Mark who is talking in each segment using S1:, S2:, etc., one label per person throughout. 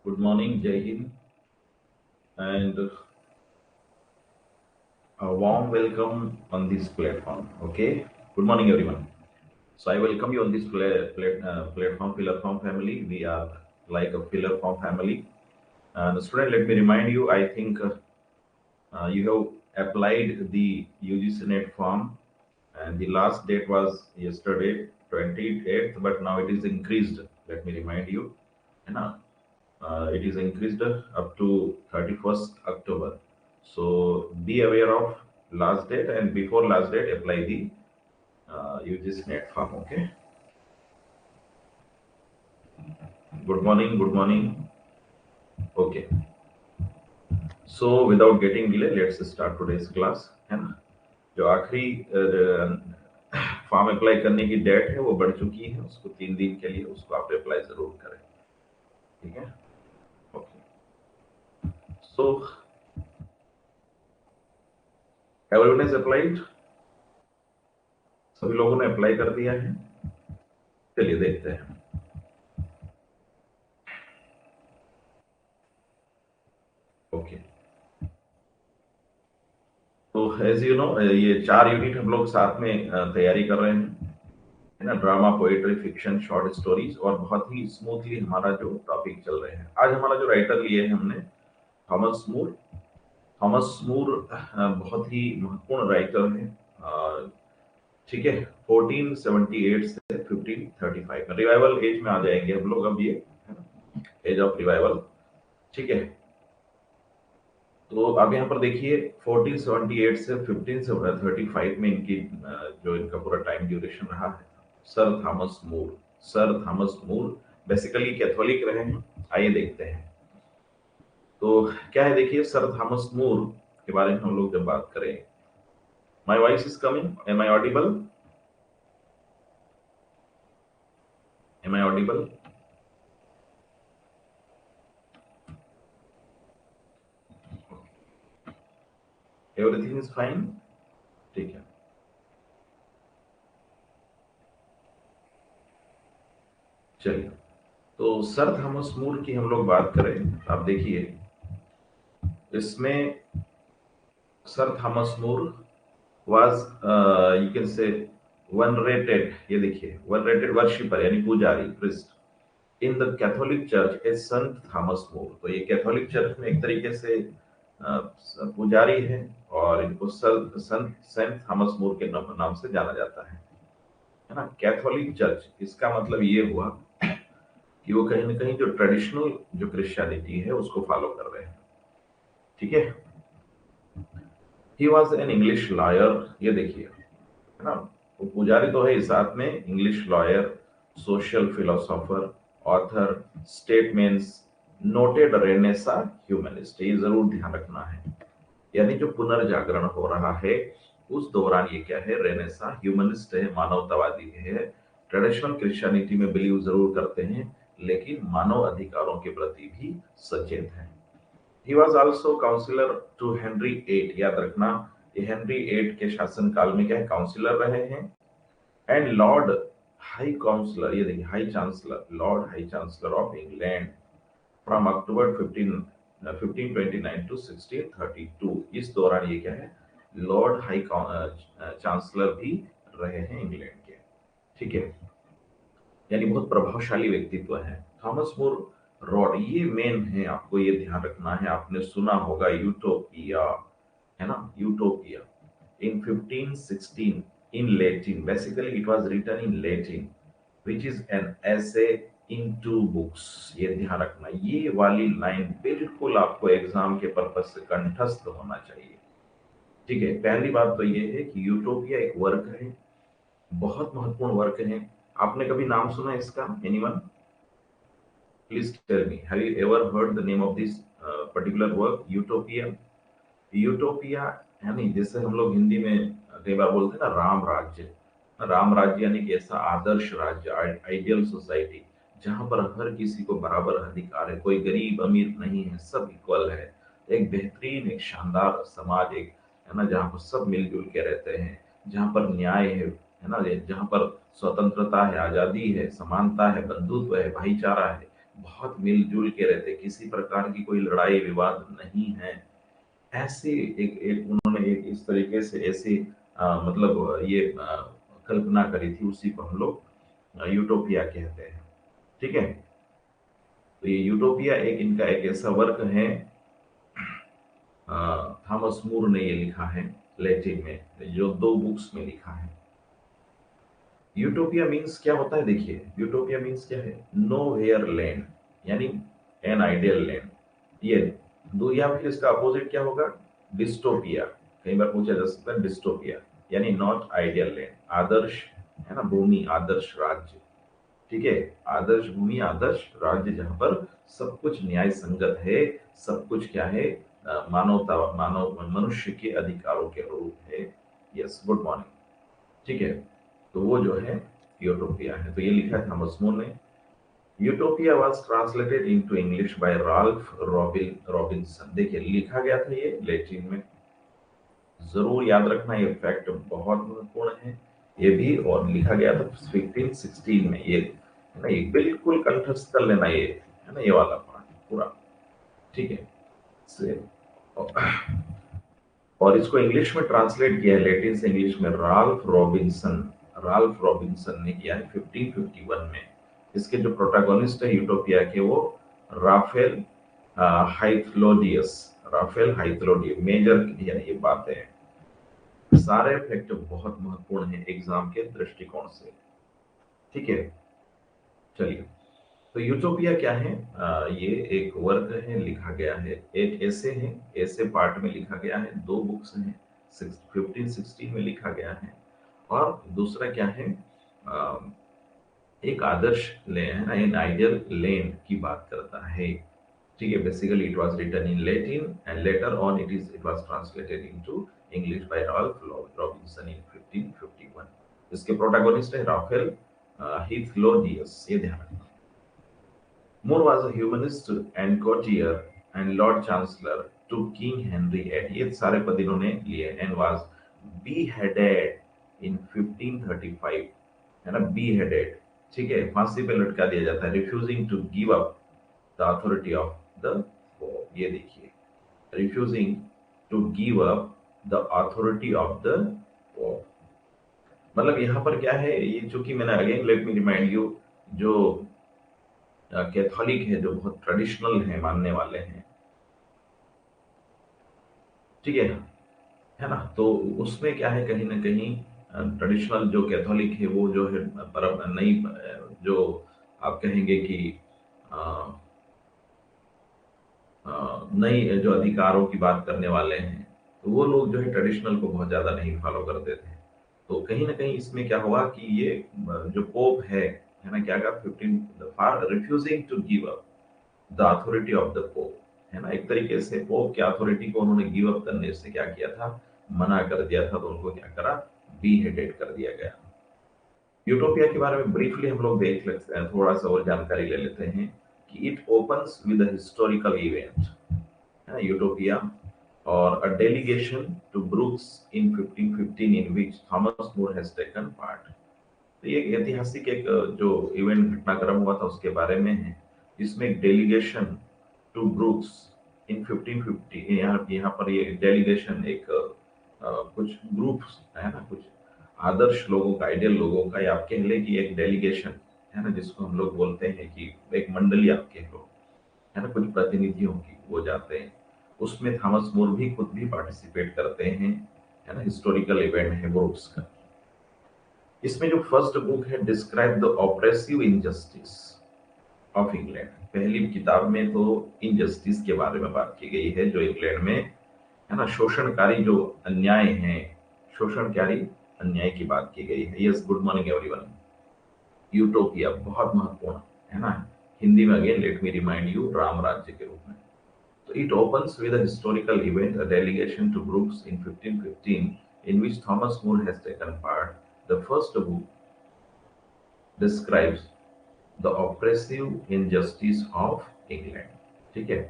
S1: Good morning, Jai Hind, and a warm welcome on this platform. Okay, good morning, everyone. So I welcome you on this platform, Pillar Farm family. We are like a Pillar Farm family. And student, let me remind you. I think you have applied the UGC NET form, and the last date was yesterday, 28th, but now it is increased. Let me remind you. है ना? It is increased up to 31st October. So be aware of last date, and before last date apply the UGC net form. Okay. Good morning. Good morning. Okay. So without getting delay, let's start today's class. है ना? जो आखिरी form apply करने की date है वो बढ़ चुकी है, उसको 3 दिन के लिए उसको आप अप्लाई जरूर करें. ठीक है. Okay. So everyone has applied. सभी लोगों ने अप्लाई कर दिया है. चलिए देखते हैं. ओके. तो एज यू नो ये 4 यूनिट हम लोग साथ में तैयारी कर रहे हैं, है ना. Drama, poetry, fiction, short stories, और बहुत ही स्मूथली हमारा जो टॉपिक चल रहे हैं. आज हमारा जो राइटर लिए है हमने थॉमस मूर. थॉमस मूर बहुत ही महत्वपूर्ण राइटर है. ठीक है. 1478 से 1535 में रिवाइवल एज में आ जाएंगे हम लोग अब, ये एज ऑफ रिवाइवल. ठीक है. तो आप यहाँ पर देखिए 1478 से 1535 में इनकी जो इनका पूरा टाइम ड्यूरेशन रहा है. सर थॉमस मूर. सर थॉमस मूर बेसिकली कैथोलिक रहे हैं. आइए देखते हैं. तो क्या है, देखिए सर थॉमस मूर के बारे में हम लोग जब बात करें. My voice is coming. Am I audible? Am I audible? Everything is fine. ठीक है. चलिए. तो सर थॉमस मूर की हम लोग बात करें, आप देखिए इसमें sir Thomas More was you can say venerated. ये देखिए venerated वर्शिपर यानी पुजारी, priest in the Catholic church a संत थॉमस मूर. तो ये कैथोलिक चर्च में एक तरीके से पुजारी है, और इनको संत सेंट थॉमस मूर के नाम से जाना जाता है ना. कैथोलिक चर्च, इसका मतलब ये हुआ कि वो कहीं ना कहीं जो ट्रेडिशनल जो क्रिश्चियनिटी है उसको फॉलो कर रहे हैं. ठीक है. He was an English lawyer. ये देखिए, है ना. वो पुजारी तो है ही, साथ में English lawyer, social philosopher, author, statements, noted Renaissance humanist. ये जरूर ध्यान रखना है. यानी जो पुनर्जागरण हो रहा है उस दौरान ये क्या है, रेनेसा ह्यूमनिस्ट है, मानवतावादी है. ट्रेडिशनल क्रिश्चियनिटी में बिलीव जरूर करते हैं, लेकिन मानव अधिकारों के प्रति भी सचेत हैं. He was also counsellor to Henry eighth. याद रखना, ये हेनरी एट के शासन काल में क्या है, काउंसिलर रहे हैं. And lord high counsellor. ये देखिए high chancellor, lord high chancellor of England from October 1529 to 1632. इस दौरान ये क्या है, लॉर्ड हाई चांसलर भी रहे हैं इंग्लैंड के. ठीक है. यानी बहुत प्रभावशाली व्यक्तित्व है. थॉमस मूर रॉड, ये मेन है, आपको ये ध्यान रखना है. आपने सुना होगा यूटोपिया, है ना. Utopia in 1516 in Latin. Basically, it was written in Latin, which is an essay in 2 books. ये ध्यान रखना, ये वाली लाइन बिल्कुल आपको एग्जाम के पर्पज से कंठस्थ होना चाहिए. ठीक है. पहली बात तो ये है कि यूटोपिया एक वर्क है, बहुत महत्वपूर्ण वर्क है. आपने कभी नाम सुना इसका? Anyone? Please tell me, have you ever heard the name of this particular work, Utopia? Utopia यानी जैसे हम लोग हिंदी में कई बार बोलते हैं ना, राम राज्य. राम राज्य यानी कि ऐसा आदर्श राज्य, आइडियल सोसाइटी, जहां पर हर किसी को बराबर अधिकार है, कोई गरीब अमीर नहीं है, सब इक्वल है. एक बेहतरीन, एक शानदार समाज, एक, है ना, जहाँ पर सब मिलजुल के रहते हैं, जहाँ पर न्याय है ना, जहाँ पर स्वतंत्रता है, आजादी है, समानता है, बंधुत्व है, भाईचारा है, बहुत मिलजुल के रहते, किसी प्रकार की कोई लड़ाई विवाद नहीं है। ऐसे एक उन्होंने एक इस तरीके से ऐसी मतलब ये कल्पना करी थी, उसी को हम लोग यूटोपिया कहते हैं। ठीक है, तो ये यूटोपिया एक इनका एक ऐसा वर्क है, थॉमस मूर ने ये लिखा है लैटिन में, जो 2 बुक्स में लिखा है। यूटोपिया मीन्स क्या होता है, देखिए यूटोपिया मीन्स क्या है, नो वेयर लैंड, यानी एन आइडियल लैंड। ये दो, या फिर इसका अपोजिट क्या होगा, डिस्टोपिया। कई बार पूछा जा सकता है डिस्टोपिया, यानी नॉट आइडियल लैंड, आदर्श है ना भूमि, आदर्श राज्य। ठीक है, आदर्श भूमि, आदर्श राज्य, जहां पर सब कुछ न्याय संगत है, सब कुछ क्या है, मानवता, मानव मनुष्य के अधिकारों के अनुरूप है। Yes, good morning. ठीक है, तो वो जो है यूटोपिया है। तो ये लिखा है थॉमस मोर ने। Utopia was translated into English by Ralph Robinson. देखिए लिखा गया था ये लैटिन में, जरूर याद रखना, ये फैक्ट बहुत महत्वपूर्ण है ये भी। और लिखा गया था 1516 में, ये है ना, ये बिल्कुल कंठस्थ कर लेना, ये है ना, ये वाला पार्ट पूरा। ठीक है, से और इसको इंग्लिश में ट्रांसलेट किया है लैटिन से इंग्लिश में राल्फ रॉबिन्सन ने किया है 1551 में। इसके जो प्रोटैगोनिस्ट है यूटोपिया के, वो राफेल हाइथलोडियस, राफेल हाइथलोडियस मेजर, यानी ये बातें हैं, सारे फैक्ट बहुत महत्वपूर्ण है एग्जाम के दृष्टिकोण से। ठीक है, चलिए, तो यूटोपिया क्या है, ये एक वर्क है, लिखा गया है, एक ऐसे है, ऐसे पार्ट में लिखा गया है, 2 बुक्स हैं, 1516 में लिखा गया है। और दूसरा क्या है, अ, एक आदर्श ले है ना, इन आइडियल लैंड की बात करता है। ठीक है, basically it was written in Latin and later on it was translated into English by Ralph Robinson in 1551। इसके प्रोटैगनिस्ट है राफेल हीथलोडियस, ये ध्यान रखना। Moore was a humanist and courtier and Lord Chancellor to King Henry VIII, ये सारे पद इन्होंने लिए, and was beheaded in 1535, है ना, beheaded। ठीक है, फांसी पे लटका दिया जाता है, refusing to give up the authority of the Pope। ये देखिए, refusing to give up the authority of the Pope, मतलब यहाँ पर क्या है, ये चूंकि मैंने again let me remind you, जो कैथोलिक है, जो बहुत ट्रेडिशनल है, मानने वाले हैं, ठीक है ना, तो उसमें क्या है, कहीं ना कहीं ट्रेडिशनल जो कैथोलिक है, वो जो है परम नई, जो आप कहेंगे कि नई जो अधिकारों की बात करने वाले हैं, तो वो लोग जो है ट्रेडिशनल को बहुत ज्यादा नहीं फॉलो करते थे। तो कहीं ना कहीं इसमें क्या हुआ कि ये जो पोप है ना, क्या कहा, 15 for refusing to give up the authority of the pope, है ना, एक तरीके से पोप की अथॉरिटी को उन्होंने गिव अप करने से क्या किया था, मना कर दिया था, तो उनको क्या करा, बी हेडेड कर दिया गया। यूटोपिया के बारे में ब्रीफली हम लोग देख लेते हैं, थोड़ा सा और जानकारी ले लेते हैं कि it opens with a historical event, है ना, यूटोपिया, और a delegation to Bruges in 1515 in which Thomas More has taken part. तो ये एक ऐतिहासिक एक जो इवेंट घटनाक्रम हुआ था उसके बारे में है, जिसमें एक डेलीगेशन टू ब्रुक्स इन 1550, यहाँ पर ये डेलीगेशन एक कुछ ग्रुप्स है ना, कुछ आदर्श लोगों का, आइडियल लोगों का, या आप कह लें कि एक डेलीगेशन, है ना, जिसको हम लोग बोलते हैं कि एक मंडली आप कह लो, है ना, कुछ प्रतिनिधियों की, वो जाते हैं। उसमें थॉमस मोर भी खुद भी पार्टिसिपेट करते हैं, है ना, हिस्टोरिकल इवेंट है ब्रुक्स का। इसमें जो फर्स्ट बुक है, describe the oppressive injustice of England, पहली किताब में तो इनजस्टिस के बारे में बात की गई है, जो इंग्लैंड में, है ना, शोषणकारी जो अन्याय है, शोषणकारी अन्याय की बात की गई है। Yes, good morning everyone. Utopia बहुत महत्वपूर्ण, है ना, हिंदी में again let me remind you, Ram राज्य के रूप में। तो it opens with a historical event, a delegation to Brooks in 1515, in which Thomas More has taken part. The first book describes the oppressive injustice of England। ठीक है,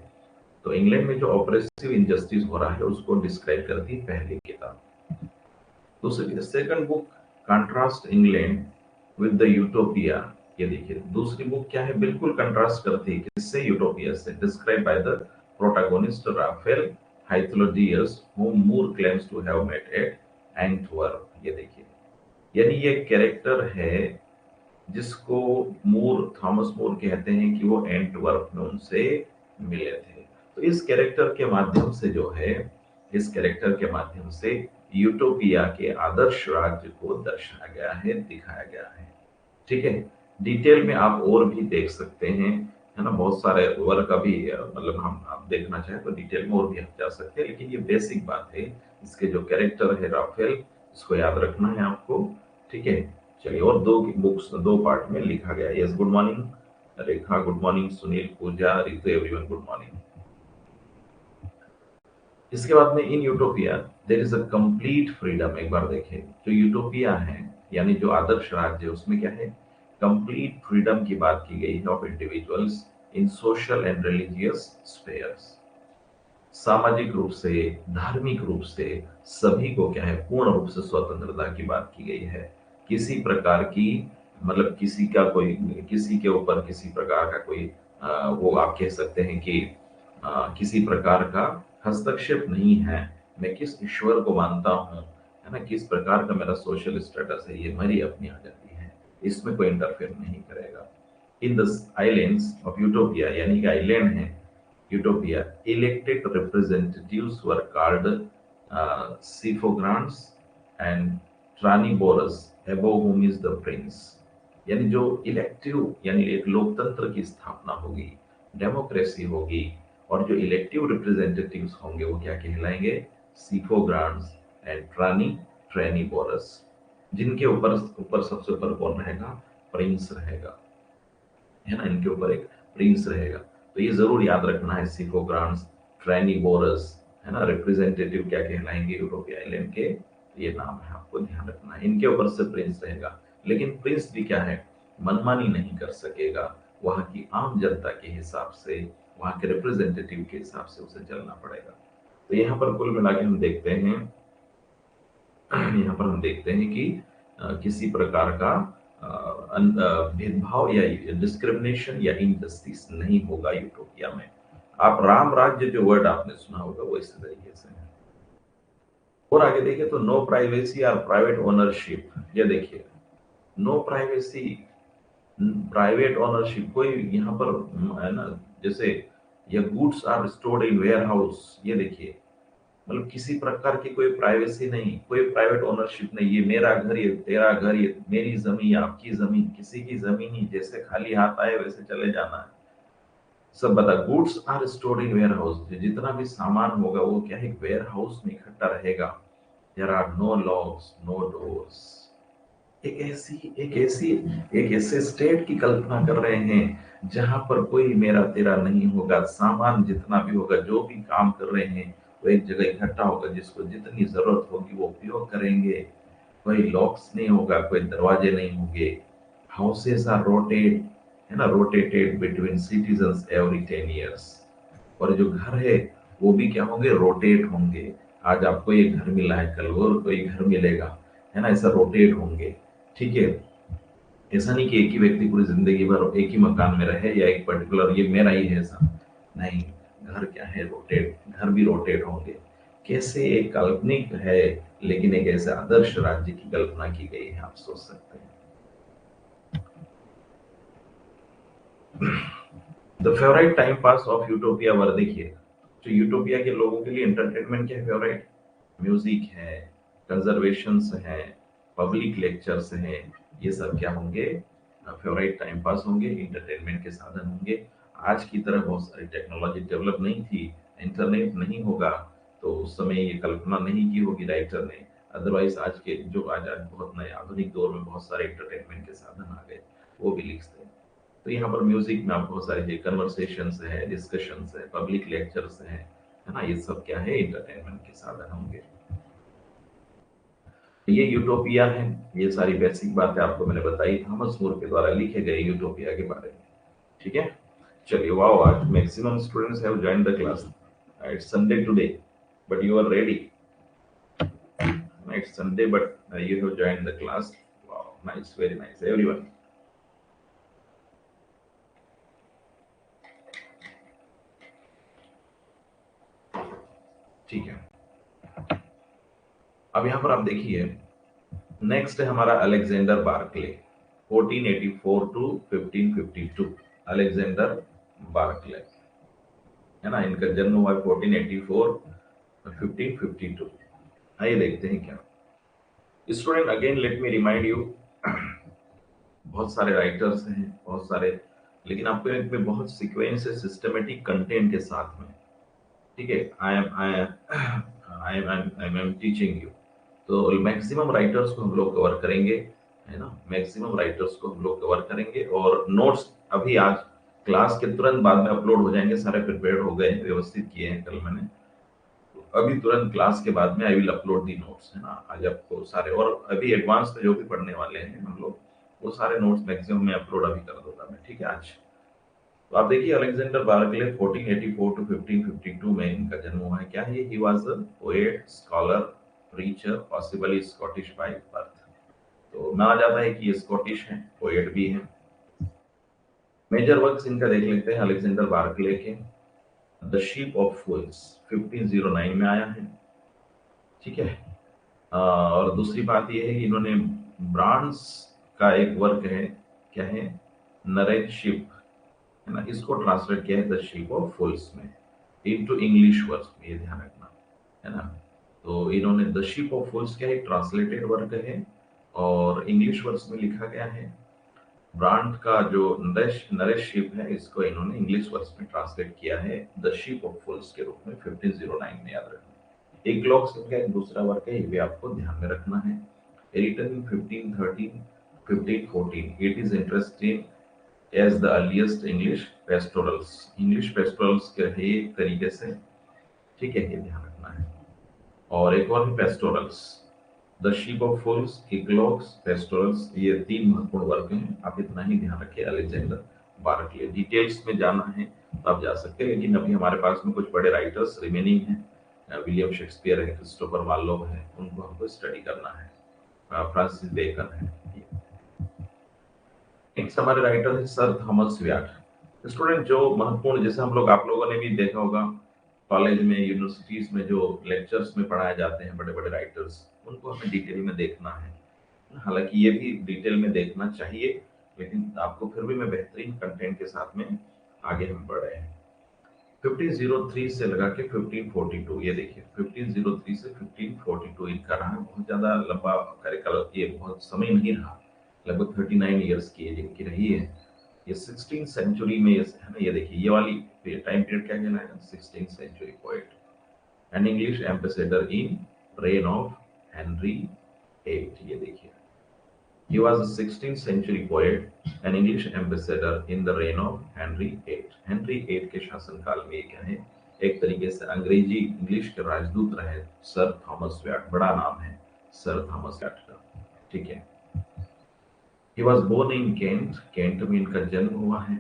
S1: तो England में जो ऑपरेसिव इनजस्टिस हो रहा है उसको डिस्क्राइब करती है पहली किताब। दूसरी second book contrast England with the utopia ये देखिए दूसरी बुक क्या है, बिल्कुल कंट्रास्ट करती है किससे, यूटोपिया से। Describe by the protagonist Raphael Hythlodaeus whom Moore claims to have met at Antwerp। ये देखिए, यानी ये कैरेक्टर है जिसको थॉमस मूर कहते हैं कि वो एंटवर्प में उनसे मिले थे। तो इस कैरेक्टर के माध्यम से जो है, इस कैरेक्टर के माध्यम से यूटोपिया के आदर्श राज्य को दर्शाया गया है, दिखाया गया है। ठीक है, डिटेल में आप और भी देख सकते हैं, है ना, बहुत सारे वर्क अभी मतलब हम आप देखना चाहें तो डिटेल में और भी आप जा सकते हैं, लेकिन ये बेसिक बात है। इसके जो कैरेक्टर है राफेल, इसको याद रखना है आपको। ठीक है, चलिए, और दो बुक्स दो पार्ट में लिखा गया है। Yes, good morning Rekha, good morning Sunil, Puja, Ritu, everyone good morning. इसके बाद में in Utopia there is a complete freedom. एक बार देखें, जो यूटोपिया है यानी जो आदर्श राज्य है, उसमें क्या है, कंप्लीट फ्रीडम की बात की गई है of individuals in social and religious spheres. सामाजिक रूप से, धार्मिक रूप से सभी को क्या है, पूर्ण रूप से स्वतंत्रता की बात की गई है। किसी प्रकार की मतलब किसी का कोई, किसी के ऊपर किसी प्रकार का कोई वो आप कह सकते हैं कि किसी प्रकार का हस्तक्षेप नहीं है। मैं किस ईश्वर को मानता हूँ, है ना, किस प्रकार का मेरा सोशल स्टेटस है, ये मेरी अपनी आजादी है, इसमें कोई इंटरफेयर नहीं करेगा। In the islands of utopia, यानी कि आइलैंड है utopia, elected representatives were called Cephogrants and Traniborus, above whom is the prince। यानी जो इलेक्टिव यानी एक लोकतंत्र की स्थापना होगी, डेमोक्रेसी होगी, और जो इलेक्टिव रिप्रेजेंटेटिव्स होंगे वो क्या कहलाएंगे, सीफोग्रांट्स एंड ट्रेनिबोरस, जिनके ऊपर ऊपर सबसे ऊपर कौन रहेगा, प्रिंस रहेगा, है ना, इनके ऊपर एक प्रिंस रहेगा। तो ये जरूर याद रखना है, सिकोग्रांस, ट्रेनिबोरस, है ना, रिप्रेजेंटेटिव क्या कहलाएंगे यूरोपिया आइलैंड के, ये नाम है, आपको ध्यान रखना है। इनके ऊपर से प्रिंस रहेगा, लेकिन प्रिंस भी क्या है, मनमानी नहीं कर सकेगा, वहां की आम जनता के हिसाब से, वहां के रिप्रेजेंटेटिव के हिसाब से उसे चलना पड़ेगा। तो यहाँ पर कुल मिला के हम देखते हैं, यहाँ पर हम देखते हैं कि किसी प्रकार का भेदभाव या डिस्क्रिमिनेशन या इनजस्टिस नहीं होगा यूटोपिया में। आप राम राज्य जो वर्ड आपने सुना होगा वो इस तरीके से है। और आगे देखिए तो नो प्राइवेसी और प्राइवेट ओनरशिप। ये देखिए, नो प्राइवेसी, प्राइवेट ओनरशिप, कोई यहाँ पर है ना, जैसे ये goods are stored in warehouse. ये देखिए, मतलब किसी प्रकार की कोई प्राइवेसी नहीं, कोई प्राइवेट ओनरशिप नहीं, ये मेरा घर, ये तेरा घर, ये मेरी जमीन, आपकी जमीन, किसी की जमीन ही, जैसे खाली हाथ आए वैसे चले जाना है। सब बता, goods are stored in warehouse, जितना भी सामान होगा वो क्या है, वेयर हाउस में इकट्ठा रहेगा। There are no locks, no doors. एक ऐसे स्टेट की कल्पना कर रहे हैं जहां पर कोई मेरा तेरा नहीं होगा, सामान जितना भी होगा, जो भी काम कर रहे हैं वो एक जगह इकट्ठा होगा, जिसको जितनी जरूरत होगी वो उपयोग करेंगे। कोई लॉक्स नहीं होगा, कोई दरवाजे नहीं होंगे। हाउसेस आर रोटेट, है ना, rotated between citizens every 10 years। और जो घर है वो भी क्या होंगे, रोटेट होंगे। आज आपको ये घर मिला है, कल और कोई घर मिलेगा, है ना, ऐसा रोटेट होंगे। ठीक है, ऐसा नहीं कि एक ही व्यक्ति पूरी जिंदगी भर एक ही मकान में रहे या एक पर्टिकुलर ये मेरा ही है ऐसा नहीं। घर क्या है, रोटेट, घर भी रोटेट होंगे। कैसे एक काल्पनिक है, लेकिन एक ऐसे आदर्श राज्य की कल्पना की गई है, आप सोच सकते हैं। The favourite time pass of Utopia were, देखिए, तो यूटोपिया के लोगों के लिए एंटरटेनमेंट क्या है, फेवरेट म्यूजिक है, कंजर्वेशन है, पब्लिक लेक्चर्स हैं, ये सब क्या होंगे, फेवरेट टाइम पास होंगे, इंटरटेनमेंट के साधन होंगे। आज की तरह बहुत सारी टेक्नोलॉजी डेवलप नहीं थी, इंटरनेट नहीं होगा, तो उस समय ये कल्पना नहीं की होगी राइटर ने। अदरवाइज आज के जो आज आज बहुत नए आधुनिक दौर में बहुत सारे इंटरटेनमेंट के साधन आ गए, वो भी लिखते हैं। तो यहाँ पर म्यूजिक में आप बहुत सारी कन्वर्सेशंस है, डिस्कशंस है, पब्लिक लेक्चर्स है ना, ये सब क्या है, इंटरटेनमेंट के साधन होंगे। ये यूटोपिया है, ये सारी बेसिक बातें आपको मैंने बताई थॉमस मोर के द्वारा लिखे गए यूटोपिया के बारे में। ठीक है, चलिए, वाओ, आज maximum students have joined the class. It's Sunday today but you are ready. It's Sunday but you have joined the class. Wow, nice, very nice, everyone. ठीक है, अब यहाँ पर आप देखिए, नेक्स्ट है हमारा Alexander Barclay, 1484 to 1552। Alexander Barclay, है ना, इनका जन्म हुआ 1484 1552। आइए देखते हैं क्या। Student, again let me remind you, बहुत सारे राइटर्स हैं, बहुत सारे, लेकिन आपको इनमें बहुत सीक्वेंस है, सिस्टमेटिक कंटेंट के साथ में। ठीक है, आई एम टीचिंग यू। तो मैक्सिमम राइटर्स को हम लोग कवर करेंगे, है ना, मैक्सिमम राइटर्स को हम लोग कवर करेंगे। और नोट्स अभी आज क्लास के तुरंत बाद में अपलोड हो जाएंगे, सारे प्रिपेयर हो गए, व्यवस्थित किए हैं कल मैंने। तो अभी तुरंत क्लास के बाद में I will upload the notes, है ना, आज आपको सारे, और अभी एडवांस में जो भी पढ़ने वाले हैं हम लोग, वो सारे नोट्स मैक्सिमम में अपलोड अभी कर दूंगा मैं, ठीक है आज। तो आप देखिए, अलेक्जेंडर बार्कले 1484 टू 1552 में इनका जन्म हुआ है। क्या है, ही was a poet, scholar, preacher, possibly Scottish by birth. तो माना जाता है कि ये स्कॉटिश हैं, पोएट भी हैं। मेजर वर्क्स इनका देख लेते हैं अलेक्जेंडर बार्कले के। द शिप ऑफ फूल्स 1509 में आया है, ठीक है। और दूसरी बात यह है कि इन्होंने ब्रांड्स का एक वर्क है, क्या है, नरेटशिप, है ना, इसको ट्रांसलेट किया है द शिप ऑफ फूल्स में इनटू इंग्लिश वर्ड्स में, ये ध्यान रखना, है ना। तो इन्होंने द शिप ऑफ फूल्स क्या है, ट्रांसलेटेड वर्क है, और इंग्लिश वर्ड्स में लिखा गया है। ब्रांड का जो नरेश शिप है, इसको इन्होंने इंग्लिश वर्ड्स में ट्रांसलेट किया है द शिप ऑफ फूल्स के रूप में 1509 में, याद रखना। एक क्लॉक्स इनका एक दूसरा वर्क है, ये भी आपको ध्यान में रखना है। Written in 1513 1514, it is interesting as the earliest English pastorals. English pastorals के है एक तरीके से, ठीक है, ये ध्यान रखना है। और एक और है pastorals, the ship of fools, eclogues, pastorals, ये तीन महत्वपूर्ण वर्क हैं, आप इतना ही ध्यान रखिए। अलेक्जेंडर बार्कले, डिटेल्स में जाना है तो आप जा सकते हैं, लेकिन अभी हमारे पास में कुछ बड़े राइटर्स रिमेनिंग हैं। विलियम शेक्सपियर है, क्रिस्टोफर मार्लोव है, उनको हमको स्टडी करना है। फ्रांसिस बेकन है। नेक्स्ट हमारे राइटर है सर थॉमस व्याट। स्टूडेंट, जो महत्वपूर्ण, जैसे हम लोग, आप लोगों ने भी देखा होगा कॉलेज में, यूनिवर्सिटीज में जो लेक्चर्स में पढ़ाए जाते हैं बड़े बड़े राइटर्स, उनको हमें डिटेल में देखना है। हालांकि ये भी डिटेल में देखना चाहिए, लेकिन आपको फिर भी मैं बेहतरीन कंटेंट के साथ में आगे हम बढ़ रहे हैं। 1503 से लगा के 1542, ये देखिए 1503 से 1542 इनका रहा, बहुत ज्यादा लंबा कार्यकाल, ये बहुत समय नहीं रहा, लगभग 39 ईयर्स की एज इनकी रही है। ये 16th सेंचुरी में, है ना, ये देखिए ये वाली टाइम पीरियड क्या कहलाएगा, 16th century poet and English ambassador in reign of Henry VIII। ये देखिए, he was a 16th century poet and English ambassador in the reign of Henry VIII। Henry VIII के शासनकाल में क्या है, एक तरीके से अंग्रेजी इंग्लिश के राजदूत रहे सर थॉमस व्याट। बड़ा नाम है सर थॉमस व्याट का, ठीक है। He was born in Kent, Kent में इनका जन्म हुआ है,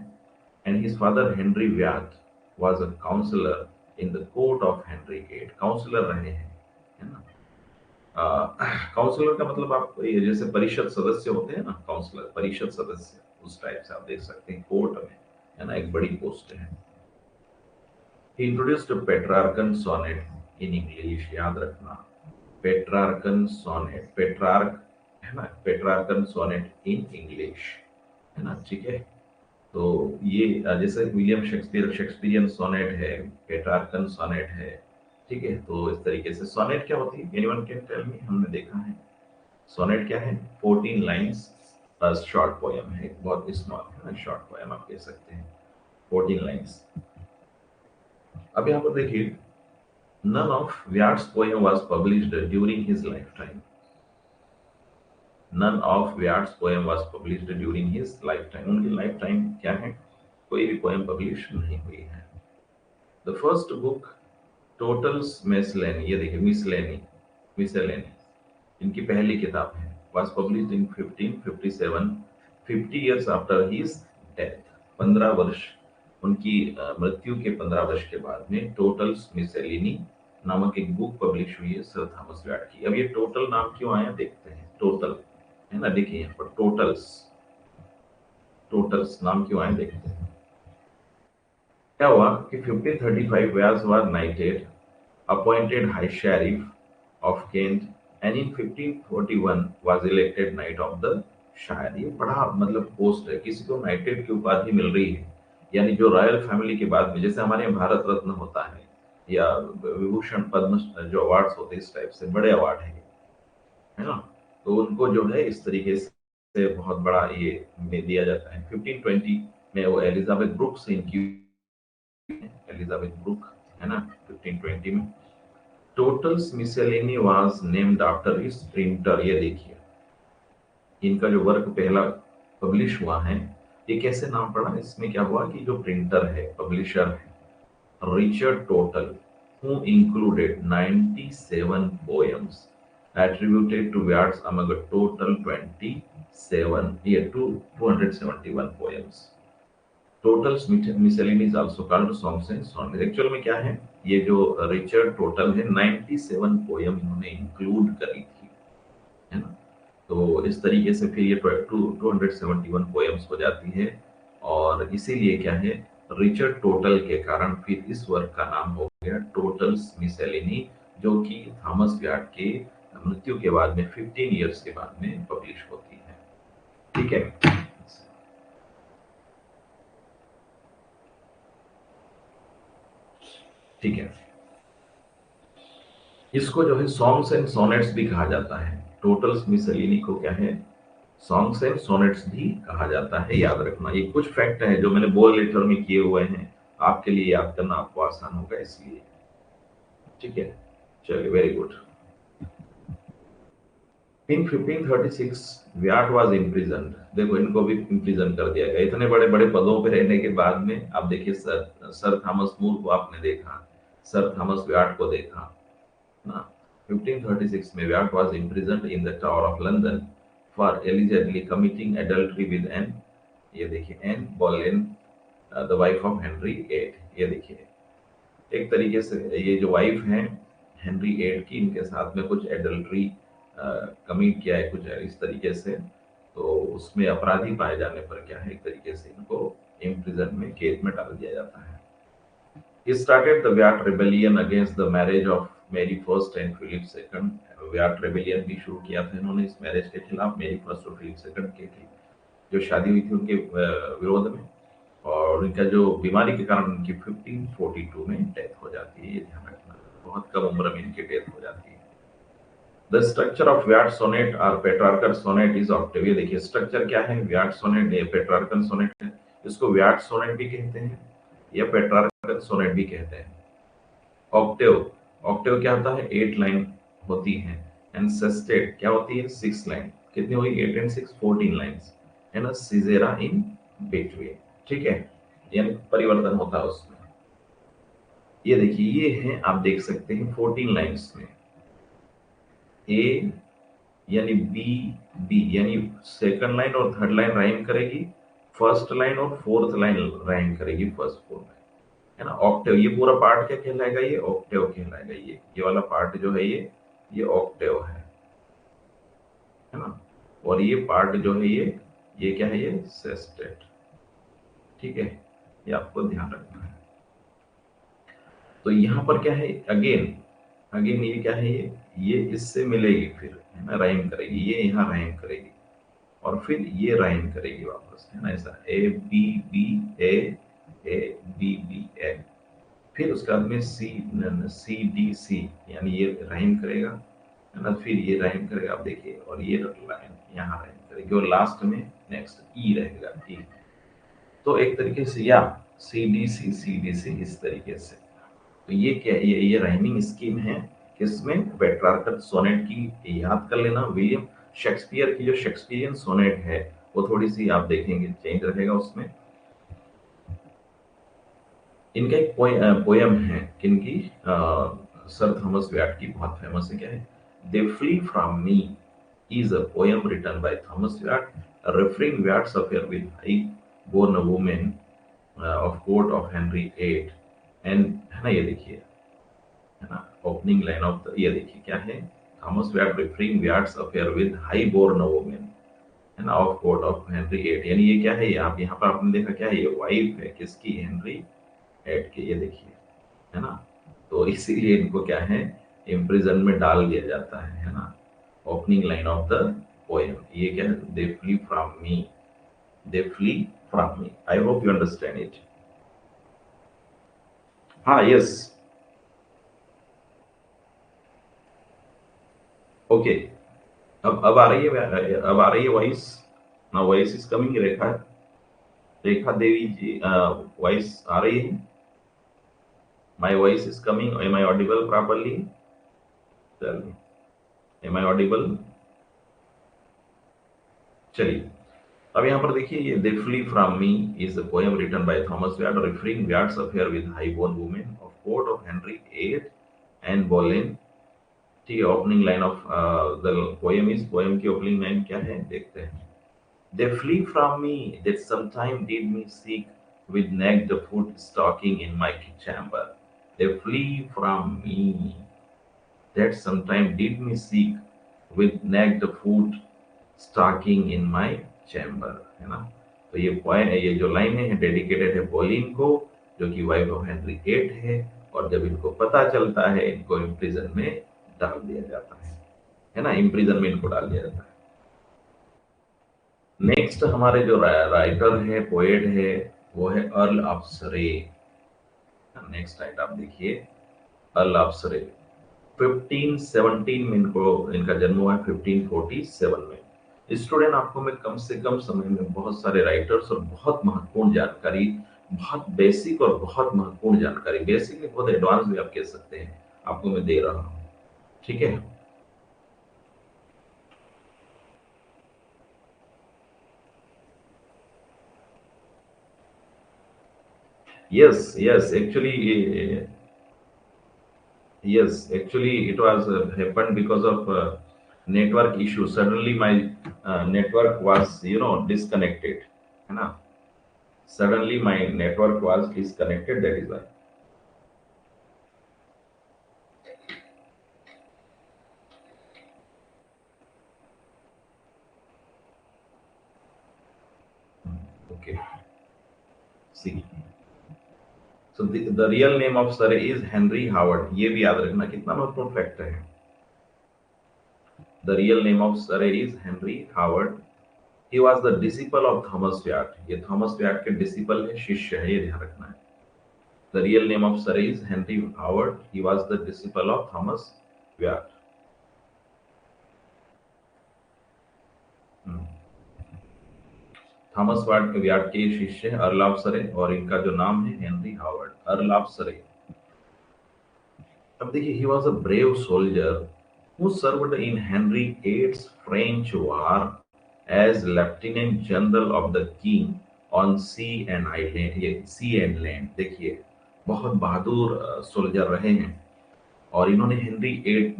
S1: and his father Henry Wyatt was a counselor in the court of Henry VIII। Counsellor रहे हैं, है ना। काउंसलर का मतलब आप ये जैसे परिषद सदस्य होते हैं ना, काउंसलर परिषद सदस्य, उस टाइप से आप देख सकते हैं, कोर्ट में, है ना, एक बड़ी पोस्ट है। He introduced Petrarchan sonnet in English, याद रखना, पेट्रार्कन सोनेट, पेट्रार्क, है ना, पेट्रार्कन सोनेट इन इंग्लिश, है ना, ठीक है। तो ये जैसे विलियम शेक्सपियरियन सोनेट है, पेट्रार्कन सोनेट है, ठीक है। तो इस तरीके से सोनेट क्या होती है, एनीवन कैन टेल मी, हमने देखा है सोनेट क्या है, 14 लाइन्स शॉर्ट पोयम है, बहुत स्मॉल, है ना, शॉर्ट पोयम आप कह सकते हैं, 14 लाइन्स। अब यहाँ पर देखिए, none of Wyatt's poem was published during his lifetime। none of Wyatt's poem was published during his lifetime। उनकी लाइफ टाइम क्या है, कोई भी पोएम पब्लिश नहीं हुई है। द फर्स्ट बुक टोटल्स मिसलेनी, ये देखिए मिसलेनी, मिसलेनी इनकी पहली किताब है, was published in 1557, 50 years after his death। 15 वर्ष, उनकी मृत्यु के 15 वर्ष के बाद में टोटल्स मिसलेनी नामक एक बुक पब्लिश हुई है सर थॉमस व्याट की। अब ये टोटल नाम क्यों आया देखते हैं, टोटल, है ना, देखिए यहाँ पर टोटल्स, टोटल्स नाम क्यों आए देखते हैं। क्या हुआ कि 1535 व्यास was knighted appointed high sheriff of Kent and in 1541 was elected knight of the shire। ये बड़ा मतलब पोस्ट है, किसी को नाइटेड की उपाधि मिल रही है, यानी जो रॉयल फैमिली के बाद में, जैसे हमारे यहाँ भारत रत्न होता है या विभूषण पद्म जो अवार्ड्स होते हैं, इस टाइप से बड़े अवार्ड है ना, तो उनको जो है इस तरीके से बहुत बड़ा ये में दिया जाता है। 1520 में वो एलिजाबेथ ब्रुक से इनकी, एलिजाबेथ ब्रुक है ना, 1520 में। Tottel's miscellany was named after his printer. ये देखिए इनका जो वर्क पहला पब्लिश हुआ है, ये कैसे नाम पड़ा, इसमें क्या हुआ कि जो प्रिंटर है, पब्लिशर है, Richard total, who included 97 poems attributed to Yeats among a total 271 poems. Totals miscellany is also called songs and sonnets। Actual में क्या है, ये जो रिचर्ड टोटल है 97 पोयम इन्होंने इंक्लूड करी थी, है ना। तो इस तरीके से फिर ये 271 पोएम्स हो जाती है, और इसीलिए क्या है, रिचर्ड टोटल के कारण फिर इस वर्क का नाम हो गया टोटल्स मिसेलिनी, जो कि थॉमस व्याट के मृत्यु के बाद में 15 इयर्स के बाद में पब्लिश होती है। ठीक है, ठीक है। इसको जो है सॉन्ग्स एंड सोनेट्स भी कहा जाता है। टोटल्स मिसेलिनी को क्या है, सॉन्ग्स एंड सोनेट्स भी कहा जाता है, याद रखना। ये कुछ फैक्ट है जो मैंने बोल लेटर में किए हुए हैं, आपके लिए याद करना आपको आसान होगा इसलिए। ठीक है, चलिए, very good. In 1536 VAT was imprisoned. देखो इनको भी इम्प्रिजन कर दिया गया, इतने बड़े बड़े पदों पे रहने के बाद में। आप देखिए सर थॉमस मूर को आपने देखा, सर थॉमस व्याट को देखा ना। 1536 में Wyatt was imprisoned in the Tower of London for allegedly committing adultery with Anne, ये देखिए Anne Boleyn, the wife of Henry VIII। ये देखिए एक तरीके से ये जो वाइफ है हेनरी VIII की, इनके साथ में कुछ एडल्ट्री कमिट किया है कुछ इस तरीके से, तो उसमें अपराधी पाए जाने पर क्या है, एक तरीके से इनको इम्प्रिजन में, केस में डाल दिया जाता है। He started the Vyat rebellion against the marriage of Mary First and Philip II। VAT rebellion भी शुरू किया था इन्होंने इस मैरिज के खिलाफ, मेरी फर्स्ट और फिलिप सेकंड के थी जो शादी हुई थी उनके विरोध में, और उनका जो बीमारी के कारण उनकी 1542 में डेथ हो जाती है। ये ध्यान रखना, बहुत कम उम्र में इनकी डेथ हो जाती है। The structure of Wyatt sonnet और पेट्रार्कन सोनेट इज ऑक्टेव। ये देखिए स्ट्रक्चर क्या है, व्याट सोनेट या पेट्रार्कन सोनेट है। इसको व्याट सोनेट भी कहते हैं या पेट्रार्कन सोनेट भी कहते हैं। ऑक्टेव, ऑक्टेव क्या होता है, 8 लाइन होती है, एंड सेस्टेट क्या होती है, 6 लाइन। कितनी हुई, 8 एंड 6 14 लाइंस, है ना। सीजेरा इन बिटवीन, ठीक है, यानी परिवर्तन होता है उसमें। ये देखिए ये है, आप देख सकते हैं 14 लाइंस में ए यानी बी, बी यानी सेकंड लाइन और थर्ड लाइन राइम करेगी, फर्स्ट लाइन और फोर्थ लाइन राइम करेगी, फर्स्ट फोर्थ लाइन, है ना। ऑक्टेव, ये पूरा पार्ट क्या कहलाएगा, ये ऑक्टेव कहलाएगा। ये वाला पार्ट जो है ये ऑक्टेव है ना। और ये पार्ट जो है ये क्या है, ये सेस्टेट। ठीक है, ये आपको ध्यान रखना है। तो यहाँ पर क्या है, अगेन अगेन ये क्या है, ये इससे मिलेगी फिर, है ना, राइम करेगी, ये यहाँ राइम करेगी और फिर ये राइम करेगी वापस, है ना, ऐसा A B B A B B A. फिर उसके बाद में सी डी सी, यानी ये राइम करेगा, है ना, फिर ये राइम करेगा, आप देखिए, और ये लाइन यहाँ राइम करेगी, और लास्ट में नेक्स्ट ई रहेगा, ई। तो एक तरीके से या सी डी सी इस तरीके से। तो ये क्या, ये राइमिंग स्कीम है किसमें, पेट्रार्कन सोनेट की। याद कर लेना, विलियम शेक्सपियर की जो शेक्सपियरियन सोनेट है वो थोड़ी सी आप देखेंगे चेंज रहेगा उसमें। इनका एक पोयम है किनकी, सर थॉमस व्याट की, बहुत फेमस है, क्या है, they flee from me is a poem written by Thomas Watt, referring Watt's affair with high-born woman of court of Henry VIII। and है ना, ये देखिए, है ना, ओपनिंग लाइन ऑफ द, ये देखिए क्या है, Thomas Wyatt referring Wyatt's affair with high born women, है ना, of court of Henry VIII। यानी ये क्या है, ये आप यहाँ पर आपने देखा क्या है, ये वाइफ है किसकी, हेनरी VIII की। ये देखिए, है ना, तो इसीलिए इनको क्या है, इम्प्रिजन में डाल दिया जाता है ना। Opening line of the poem ये क्या है, they flee from me, they flee from me. I hope you understand it. हाँ, यस, ओके। अब आ रही है, अब आ रही है वॉइस। ना voice is coming, Rekha, Rekha Devi ji voice आ रही है? My voice is coming, am I audible properly? चलिए, एम आई ऑडिबल? चलिए, अब यहाँ पर देखिए, ये they flee from me is the poem written by Thomas Wyatt referring Wyatt's affair with high born women of court of Henry eight and Boleyn. ठीक है, opening line of the poem is, poem की opening line क्या है देखते हैं। They flee from me that sometime did me seek with naked foot stalking in my chamber. They flee from me that sometime did me seek with naked foot stalking in my chamber, है ना। तो ये point, ये जो line है dedicated है pollen को, जो कि वाइफ ऑफ हेनरी एट है। और जब इनको पता चलता है, इनको इम्प्रिजन में डाल दिया जाता है ना, इम्प्रिजन में इनको डाल दिया जाता है। नेक्स्ट हमारे जो राइटर है, पोएट है, वो है अर्ल ऑफ सरे। नेक्स्ट राइट आप देखिए, अर्ल ऑफ सरे। 1517 में इनको, इनका जन्म हुआ है 1547 में। स्टूडेंट, आपको मैं कम से कम समय में बहुत सारे राइटर्स और बहुत महत्वपूर्ण जानकारी, बहुत बेसिक और बहुत महत्वपूर्ण जानकारी, बेसिक में बहुत एडवांस भी आप कह सकते हैं, आपको मैं दे रहा हूँ। ठीक है, yes yes, actually, yes, actually it was happened because of network issue. Suddenly my network was, disconnected. है ना? Suddenly my network was disconnected. That is why. Okay. See. So the real name of sir is Henry Howard. ये भी याद रखना, कितना महत्वपूर्ण fact है। The real name of sir is Henry Howard. He was the disciple of Thomas Wyatt. ये Thomas VAT के disciple है, शिष्य है, ये ध्यान रखना है। The real name of sir is Henry Howard. He was the disciple of Thomas Wyatt. Thomas VAT के शिष्य हैं अर्ल ऑफ सरे, और इनका जो नाम है Henry Howard, earl of Surrey. अब देखिए, he was a brave soldier who served in Henry eight's French war as lieutenant general of the king on sea and island, ये सी एंड लैंड। देखिए, बहुत बहादुर सोल्जर रहे हैं, और इन्होंने Henry eight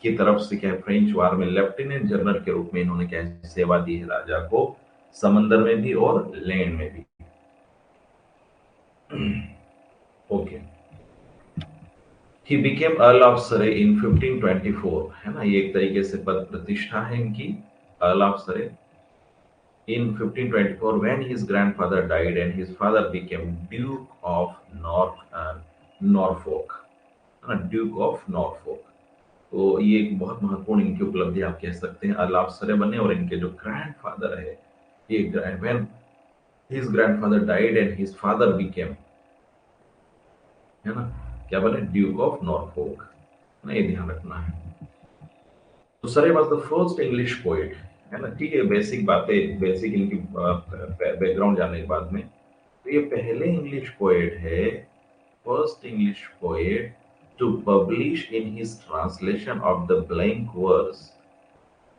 S1: की तरफ से क्या है, फ्रेंच वार में लेफ्टिनेंट जनरल के रूप में इन्होंने क्या है, सेवा दी है राजा को, समंदर में भी और लैंड में भी। Okay, he became earl of सरे इन 1524, है ना, ये एक तरीके से पद प्रतिष्ठा है इनकी, अर्ल ऑफ सरे। In 1524, when his grandfather died and his father became Duke of Norfolk, Duke of Norfolk. तो ये एक बहुत महत्वपूर्ण इनकी उपलब्धि आप कह सकते हैं, अर्ल ऑफ सरे बने, और इनके जो ग्रैंडफादर है, ये when his grandfather died and his father became, है ना, क्या बने, ड्यूक ऑफ नॉर्फोक, ना, ये ध्यान रखना है। तो सरे was the first English poet, है ना। ठीक है, बेसिक बातें, बेसिक इनकी बैकग्राउंड जानने के बाद में, तो ये पहले इंग्लिश पोएट है, first English poet to publish in his translation of the blank verse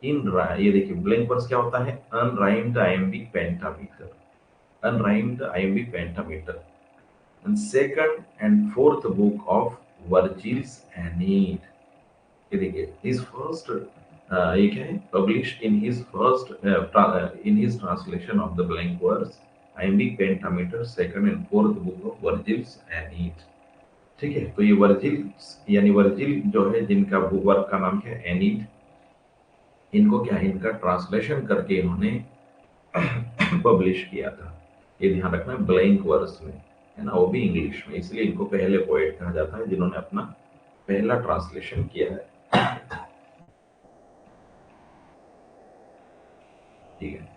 S1: in, ये देखिए blank verse क्या होता है, unrhymed iambic pentameter, unrhymed iambic pentameter, and second and fourth book of Virgil's Aeneid। ये देखिए, his first ये क्या है, published in his first in his translation of the blank verse iambic pentameter, second and fourth book of Virgil's Aeneid। ठीक है, तो ये Virgil, यानी वर्जिल जो है, जिनका वर्क का नाम क्या है, एनीड, इनको क्या है, इनका ट्रांसलेशन करके इन्होंने पब्लिश किया था, ये ध्यान रखना, ब्लैंक वर्स में। है ना, वो भी इंग्लिश में, इसलिए इनको पहले पोएट कहा जाता है जिन्होंने अपना पहला ट्रांसलेशन किया है। ठीक है,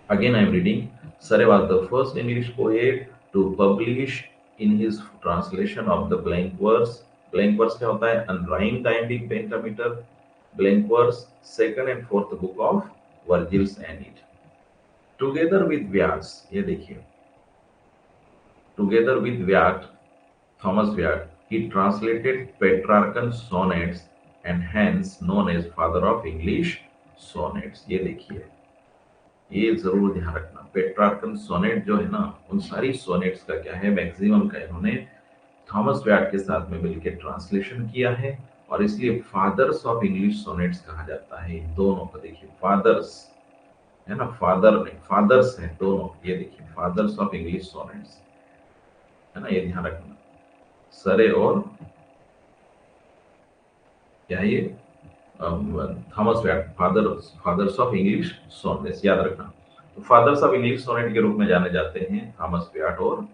S1: again I am reading. Surrey was the first English poet to publish in his translation of the blank verse. Blank verse क्या होता है? Unrhymed iambic pentameter. Blank verse second and fourth book of Virgil's Aeneid. Together with Vyas, ये देखिए, together with Vyat, Thomas Vyat, he translated Petrarchan sonnets and hence known as father of English sonnets. ये देखिए, ये जरूर ध्यान रखना, Petrarchan sonnet जो है ना, उन सारी सोनेट्स का क्या है, मैक्सिमम का इन्होंने थॉमस व्याट के साथ में मिलकर ट्रांसलेशन किया है, और इसलिए फादर्स ऑफ इंग्लिश सोनेट्स कहा जाता है इन दोनों को। देखिए फादर्स है ना, फादर नहीं, फादर्स है दोनों, ये देखिए फादर्स ऑफ इंग्लिश सोनेट्स, है ना, ये ध्यान रखना। सरे और क्या ये Thomas Wyatt, fathers of English sonnets, याद रखना। तो फादर्स ऑफ इंग्लिश सोनेट के रूप में जाने जाते हैं थॉमस व्याट और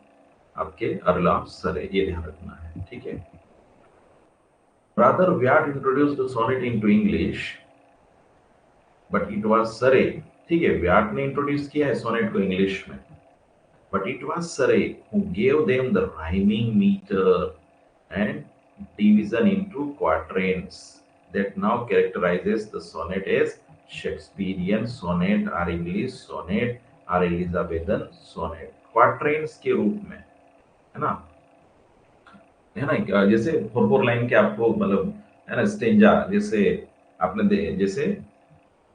S1: आपके अर्ल ऑफ सरे, ये ध्यान रखना है। ठीक है, rather Wyatt introduced the sonnet into English but it was Surrey. ठीक है, व्याट ने इंट्रोड्यूस किया है सोनेट को इंग्लिश में, but it was Surrey who gave them the rhyming meter and division into quatrains that now characterizes the sonnet as Shakespearean sonnet or English sonnet or Elizabethan sonnet. Quatrains के रूप में, है ना, जैसे four four line के आपको मतलब, है ना, स्टेंजा, जैसे आपने जैसे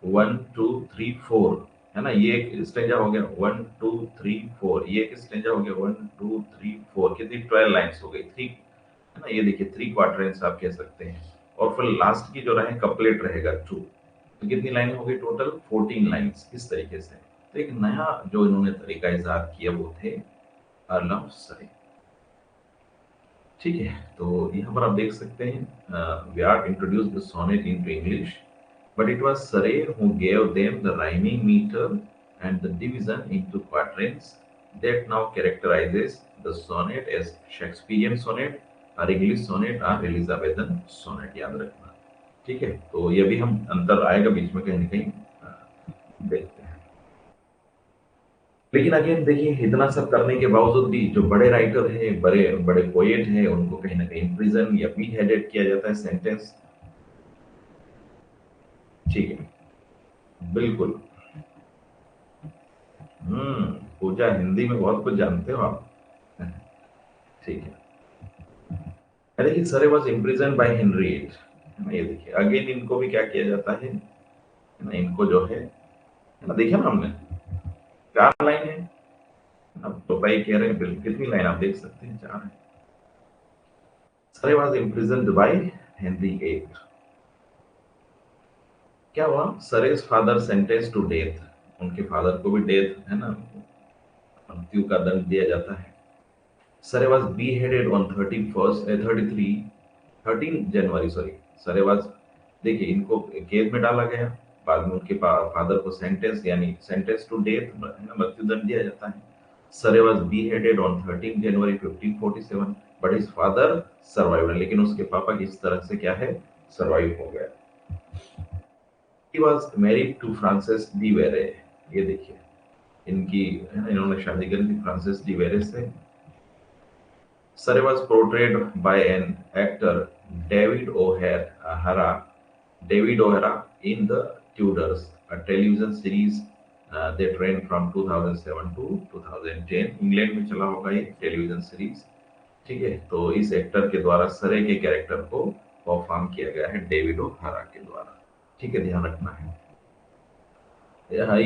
S1: 1 2 3 4, है ना, ये एक स्टेंजा हो गया, 1 2 3 4, ये एक स्टेंजा हो गया, 1 2 3 4, कितनी 12 लाइन्स हो गई, थ्री, है ना, ये देखिए 3 क्वार्टरेंस आप कह सकते हैं। और फिर लास्ट की जो रहे कपलेट रहेगा 2, तो कितनी लाइन हो गई टोटल, 14 लाइन्स, इस तरीके से। तो एक नया जो इन्होंने तरीका इजाद किया वो थे अर्ल ऑफ सरे। ठीक है, तो यहाँ पर आप देख सकते हैं Wyatt introduce the sonnet into English, but it was Surrey who gave them the rhyming meter and the division into quatrains that now characterizes the sonnet as Shakespearean sonnet or English sonnet or Elizabethan sonnet, याद रखना। ठीक है, तो ये भी हम अंतर आएगा बीच में कहीं ना कहीं देखते हैं। लेकिन अगेन देखिए, इतना सब करने के बावजूद भी जो बड़े राइटर हैं, बड़े बड़े पोएट हैं, उनको कहीं ना कहीं प्रिजन या बी हेडेड किया जाता है, सेंटेंस। ठीक है, बिल्कुल। पूजा, हिंदी में बहुत कुछ जानते हो आप। ठीक है, देखिए Surrey was imprison by Henry VIII। ये देखिए अगेन इनको भी क्या किया जाता है ना, इनको जो है ना, देखिए ना हमने 4 लाइन है, अब तो भाई कह रहे हैं बिल्कुल, कितनी लाइन आप देख सकते हैं, 4 है। Surrey was imprisoned by Henry VIII। क्या हुआ, Surrey's father sentence to death, उनके फादर को भी डेथ, है ना, मृत्यु का दंड दिया जाता है। Surrey was beheaded on 13 January, sorry, Surrey was, देखिए इनको कैद में डाला गया, बाद में उनके फादर को सेंटेंस यानी सेंटेंस टू डेथ, मृत्युदंड दिया जाता है। Surrey was beheaded on 13 January 1547, but his father survive, लेकिन उसके पापा किस तरह से क्या है, सर्वाइव हो गया। He was married to Frances de Vere, ये देखिए इनकी, है ना, इन्होंने शादी करी थी फ्रांसिस डी वेरे से। Surrey was portrayed by an actor David O'Hara in the Tudors, a television series that ran from 2007 to 2010। England में चला होगा ये टेलीविजन सीरीज। ठीक है, तो इस एक्टर के द्वारा सरे के कैरेक्टर को परफॉर्म किया गया है डेविड ओहारा के द्वारा। ठीक है, ध्यान रखना है,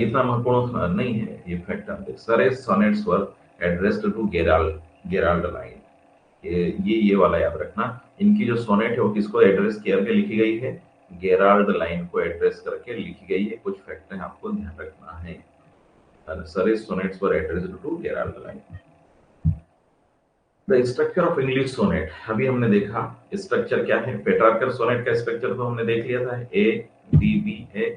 S1: इतना महत्वपूर्ण नहीं है ये फैक्ट। आप देख, Surrey sonnets were addressed to Geraldine, ये वाला याद रखना। इनकी जो सोनेट है वो किसको एड्रेस करके लिखी गई है, गेराल्ड लाइन को एड्रेस करके लिखी गई है। कुछ फैक्ट है आपको ध्यान रखना है, Surrey sonnets were addressed to Geraldine. The structure of English sonnet, अभी हमने देखा स्ट्रक्चर क्या है, पेट्रार्कन सोनेट का स्ट्रक्चर तो हमने देख लिया था, A B B A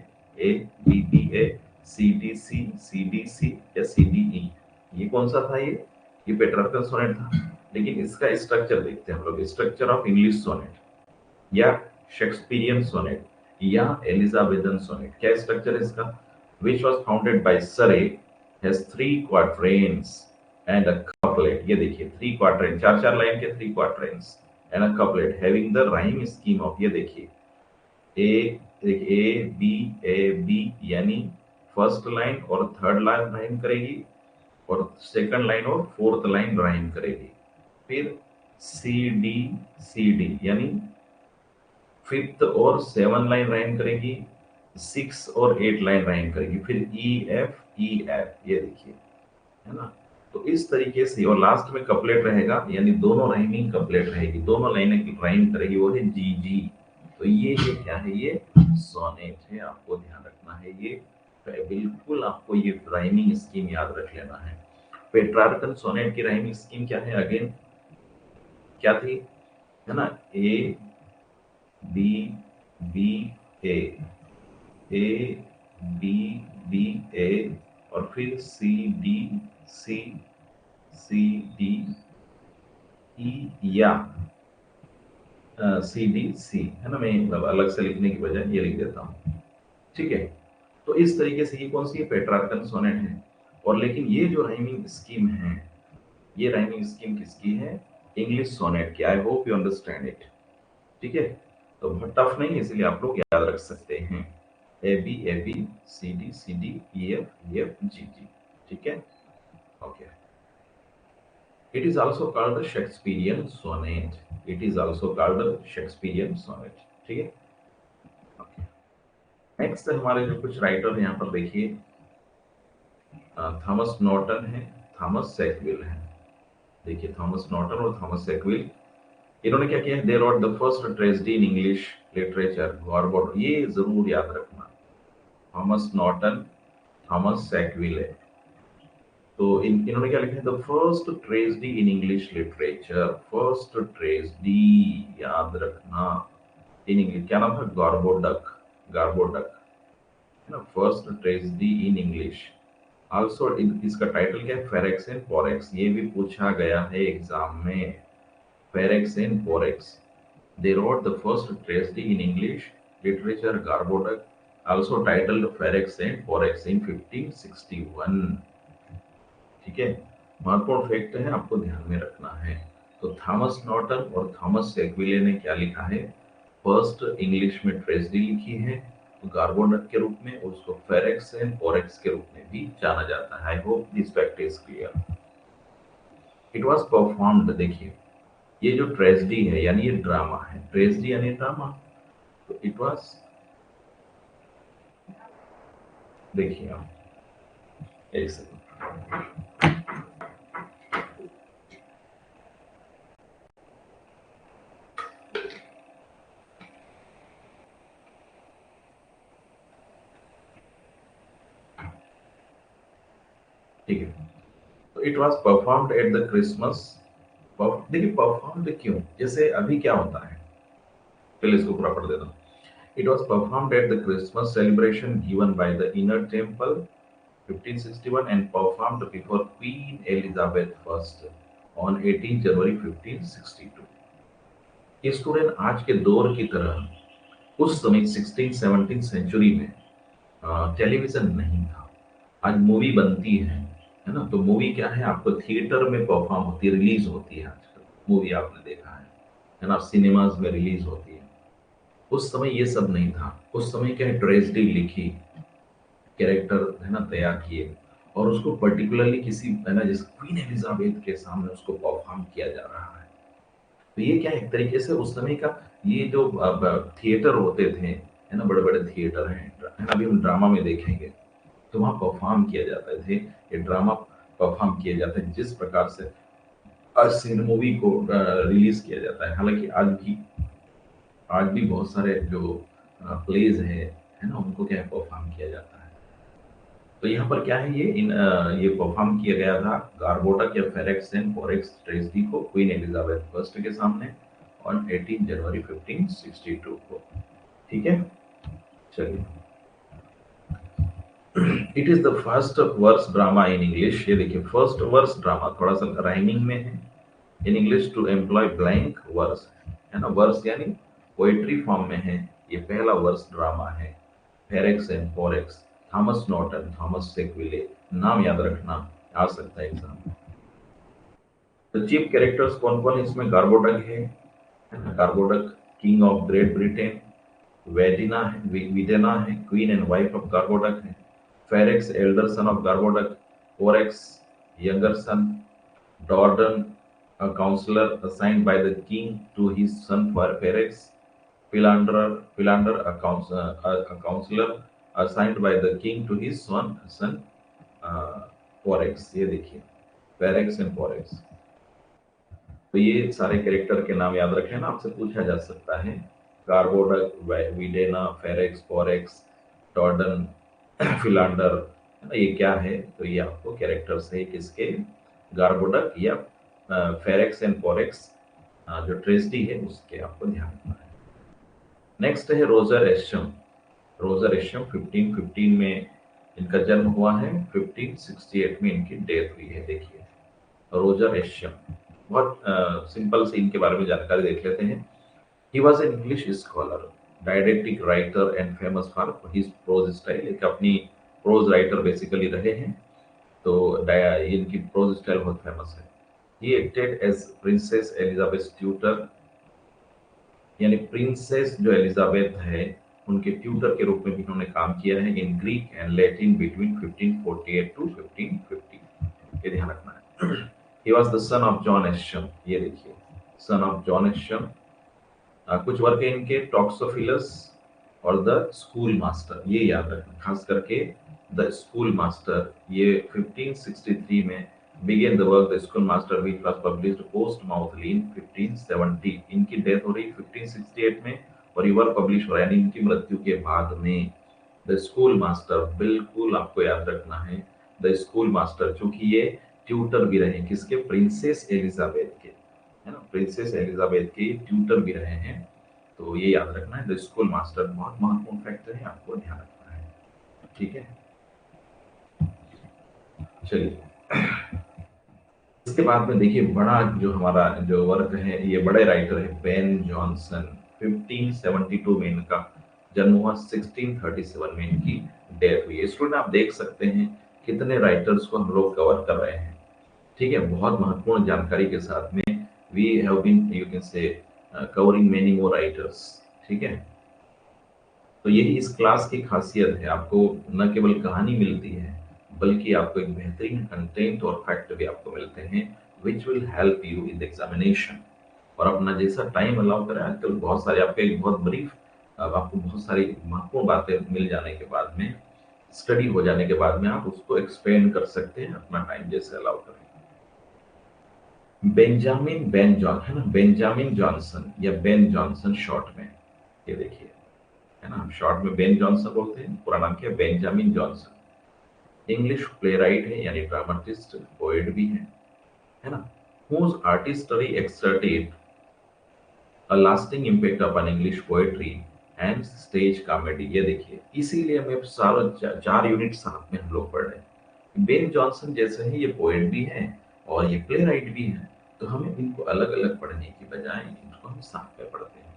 S1: B B A, C D C, C D C या सी डी ई। ये कौन सा था, ये ये पेट्रार्कल सोनेट था। लेकिन इसका स्ट्रक्चर देखते हैं हम लोग, स्ट्रक्चर ऑफ इंग्लिश सोनेट या शेक्सपियरियन सोनेट या एलिजाबेथन सोनेट। क्या स्ट्रक्चर है इसका? Which was founded by Surrey, has 3 quatrains and a couplet. ये देखिए 3 क्वार्ट्रेन, 4-4 लाइन के 3 quatrains and a couplet having the rhyme scheme of, ये देखिए ए बी यानी फर्स्ट लाइन और थर्ड लाइन राइम करेगी और सेकंड लाइन और फोर्थ लाइन राइम करेगी। फिर सी डी यानी फिफ्थ और 7 लाइन राइम करेगी, 6 और 8 लाइन राइम करेगी। फिर ई एफ, ये देखिए, है ना। तो इस तरीके से, और लास्ट में कपलेट रहेगा, यानी दोनों राइमिंग कपलेट रहेगी, दोनों लाइनें राइम करेगी, वो है जी जी। तो ये क्या है? ये सोनेट है, आपको ध्यान रखना है। ये बिल्कुल आपको ये राइमिंग स्कीम याद रख लेना है। पेट्रार्कल सोनेट की राइमिंग स्कीम क्या है? अगेन क्या थी, है ना? A B B A B B A और फिर सी सी डी ई या सी डी सी, है ना। मैं मतलब अलग से लिखने की बजाय ये लिख देता हूँ, ठीक है। तो इस तरीके से ये कौन सी है? पेट्रार्कल सोनेट है। और लेकिन ये जो राइमिंग स्कीम है, ये राइमिंग स्कीम किसकी है? इंग्लिश सोनेट की। आई होप यू अंडरस्टैंड इट, ठीक है। तो बहुत टफ नहीं है, इसलिए आप लोग याद रख सकते हैं। A B C D E F G G, ठीक है, okay. It is also called the Shakespearean sonnet. It is also called the Shakespearean sonnet. ठीक है, ओके। नेक्स्ट हमारे जो कुछ राइटर यहाँ पर देखिए, थॉमस नॉर्टन है, थॉमस सैकविल है। देखिए थॉमस नॉर्टन और थॉमस सैकविल, इन्होंने क्या किया है? They wrote the first tragedy in English literature, Gorboduc. ये जरूर याद रखना, थॉमस नॉर्टन, थॉमस सैकविल है। तो इन्होंने क्या लिखा है? The first tragedy in English literature, first tragedy, याद रखना। इन इंग्लिश क्या नाम था? गार्बोडक, गार्बोडक, है ना। First tragedy in English. Also इसका टाइटल क्या है? Ferrex and Porrex. ये भी पूछा गया है एग्जाम में, Ferrex and Porrex. They wrote the first tragedy in English literature, Gorboduc, also titled Ferrex and Porrex in 1561। ठीक है, महत्वपूर्ण फैक्ट है, आपको ध्यान में रखना है। तो थॉमस नॉर्टन और थॉमस सेक्विले ने क्या लिखा है? फर्स्ट इंग्लिश में ट्रेजेडी लिखी है, तो गार्बोडक के रूप में, उसको फेरेक्स एंड पोरेक्स के रूप में भी जाना जाता है। I hope this fact is clear. It was performed, देखिए ये जो ट्रेजेडी है यानी ये ड्रामा है, ट्रेजेडी यानी ड्रामा, तो इट वाज, देखिए आप एक सेकंड, ठीक है। तो it was performed at the Christmas. देखिए परफॉर्म्ड क्यों, जैसे अभी क्या होता है, पहले इसको पूरा पढ़ देता हूँ। It was performed at the Christmas celebration given by the inner temple 1561 and performed before Queen Elizabeth I on 18 January 1562। Student आज के दौर की तरह उस समय 16-17 सेंचुरी में टेलीविजन नहीं था। आज मूवी बनती है ना। तो मूवी क्या है? आपको थिएटर में परफॉर्म होती है, रिलीज होती है। आजकल मूवी आपने देखा है ना, सिनेमाज में रिलीज होती है। उस समय ये सब नहीं था। उस समय क्या है? ट्रेजेडी लिखी, कैरेक्टर है ना तैयार किए, और उसको पर्टिकुलरली किसी, है ना, जिस क्वीन एलिजाबेथ के सामने उसको परफॉर्म किया जा रहा है। तो ये क्या है? एक तरीके से उस समय का ये जो थिएटर होते थे, है ना, बड़े बड़े थिएटर हैं, है ना, अभी हम ड्रामा में देखेंगे तो वहाँ परफॉर्म किया जाते थे, ये ड्रामा परफॉर्म किए जाते हैं जिस प्रकार से आज सिने मूवी को रिलीज किया जाता है। हालांकि आज भी बहुत सारे जो प्लेज है ना, उनको क्या है? परफॉर्म किया जाता है। तो यहाँ पर क्या है? ये परफॉर्म किया गया था गार्बोडक या फेरेक्स एंड पोरेक्स ट्रेजेडी को क्वीन एलिजाबेथ फर्स्ट के सामने ऑन 18 जनवरी 1562 को। ठीक है, चलिए it is the first verse drama in English. ये देखिए फर्स्ट वर्स ड्रामा, थोड़ा सा राइमिंग में है। In English to employ blank verse, है ना, वर्स यानी पोएट्री फॉर्म में है। ये पहला वर्स ड्रामा है। Ferrex and Porrex, Thomas Norton, Thomas Sackville, नाम याद रखना, आ सकता है एग्जाम में। तो चीफ कैरेक्टर्स कौन कौन है इसमें? गार्बोडक है ना, Gorboduc king of Great Britain, Videna है, विदेना है, queen and wife of Gorboduc है, Ferrex elder son of Gorboduc, Porrex younger son, Dordan a counselor assigned by the king to his son Ferex, Philander a counselor assigned by the king to his son Forex। ये देखिए Farex and forex. तो ये सारे character के नाम याद रखें ना, आपसे पूछा जा सकता है। कार्बोडक, विडेना, फेरेक्स, फोरेक्स, टॉर्डन, फिलांडर, है ना, ये क्या है? तो ये आपको कैरेक्टर्स है किसके? गार्बोडक या फेरेक्स एंड फोरेक्स, जो ट्रेजिडी है उसके आपको ध्यान रखना है। नेक्स्ट है रोजर एशम। रोजर एशम 1515 में इनका जन्म हुआ है, 1568 में इनकी डेथ हुई है। देखिए रोजर एशम, बहुत सिंपल से इनके बारे में जानकारी देख लेते हैं। He was an English scholar, didactic writer and famous for his prose style. एक अपनी प्रोज राइटर बेसिकली रहे हैं, तो इनकी प्रोज स्टाइल बहुत फेमस है। He acted as Princess Elizabeth tutor, यानी प्रिंसेस जो एलिजाबेथ है उनके ट्यूटर के रूप में भी उन्होंने काम किया है in Greek and Latin between 1548 to 1550। ये ध्यान रखना है। He was the son of John Ascham. ये देखिए सन ऑफ जॉन एशम। कुछ वर्क है इनके, टॉक्सोफिलस और द स्कूल मास्टर, ये याद रखना खास करके द स्कूल मास्टर। ये 1563 में began the work the school master which was published posthumously in 1570। इनकी डेथ हो रही 1568 में और ये वर्क पब्लिश हो रहा है यानी इनकी मृत्यु के बाद में। द स्कूल मास्टर बिल्कुल आपको याद रखना है, द स्कूल मास्टर, क्योंकि ये ट्यूटर भी रहे किसके? प्रिंसेस एलिजाबेथ के, है ना, प्रिंसेस एलिजाबेथ के ट्यूटर भी रहे हैं। तो ये याद रखना है, द स्कूल मास्टर बहुत महत्वपूर्ण फैक्टर है, आपको ध्यान रखना है। ठीक है, चलिए इसके बाद में देखिए बड़ा जो हमारा जो वर्क है, ये बड़े राइटर है बेन जॉनसन। 1572 में इनका जन्म हुआ, 1637 में इनकी डेथ हुई है। स्टूडेंट आप देख सकते हैं कितने राइटर्स को हम लोग कवर कर रहे हैं। ठीक है, बहुत महत्वपूर्ण जानकारी के साथ में we have been you can say covering many more writers. ठीक है, तो यही इस क्लास की खासियत है, आपको न केवल कहानी मिलती है बल्कि आपको एक बेहतरीन कंटेंट और फैक्ट भी आपको मिलते हैं which will help you in the examination. और अपना जैसा टाइम अलाउ करें, आजकल बहुत सारे आपके एक बहुत ब्रीफ, अब आपको बहुत सारी महत्वपूर्ण बातें मिल जाने के बाद में, स्टडी हो जाने के बाद में आप उसको एक्सपेंड कर सकते हैं अपना टाइम जैसे अलाउ करें। बेंजामिन बेन जॉन, है ना, बेंजामिन जॉनसन या बेन जॉनसन शॉर्ट में, ये देखिए, है ना, शॉर्ट में बेन जॉनसन बोलते हैं, पूरा नाम क्या है? Benjamin Johnson. English play right है यानी ड्रामाटिस्ट, पोएट भी है ना, whose artistry exerted a lasting impact upon English poetry and stage comedy। ये देखिए इसीलिए मैं सारा चार यूनिट साथ में हम लोग पढ़ रहे हैं। बेन जॉनसन जैसे ही ये पोएट भी है और ये प्ले राइट भी है, तो हमें इनको अलग अलग पढ़ने की बजाय इनको हम साथ में पढ़ते हैं।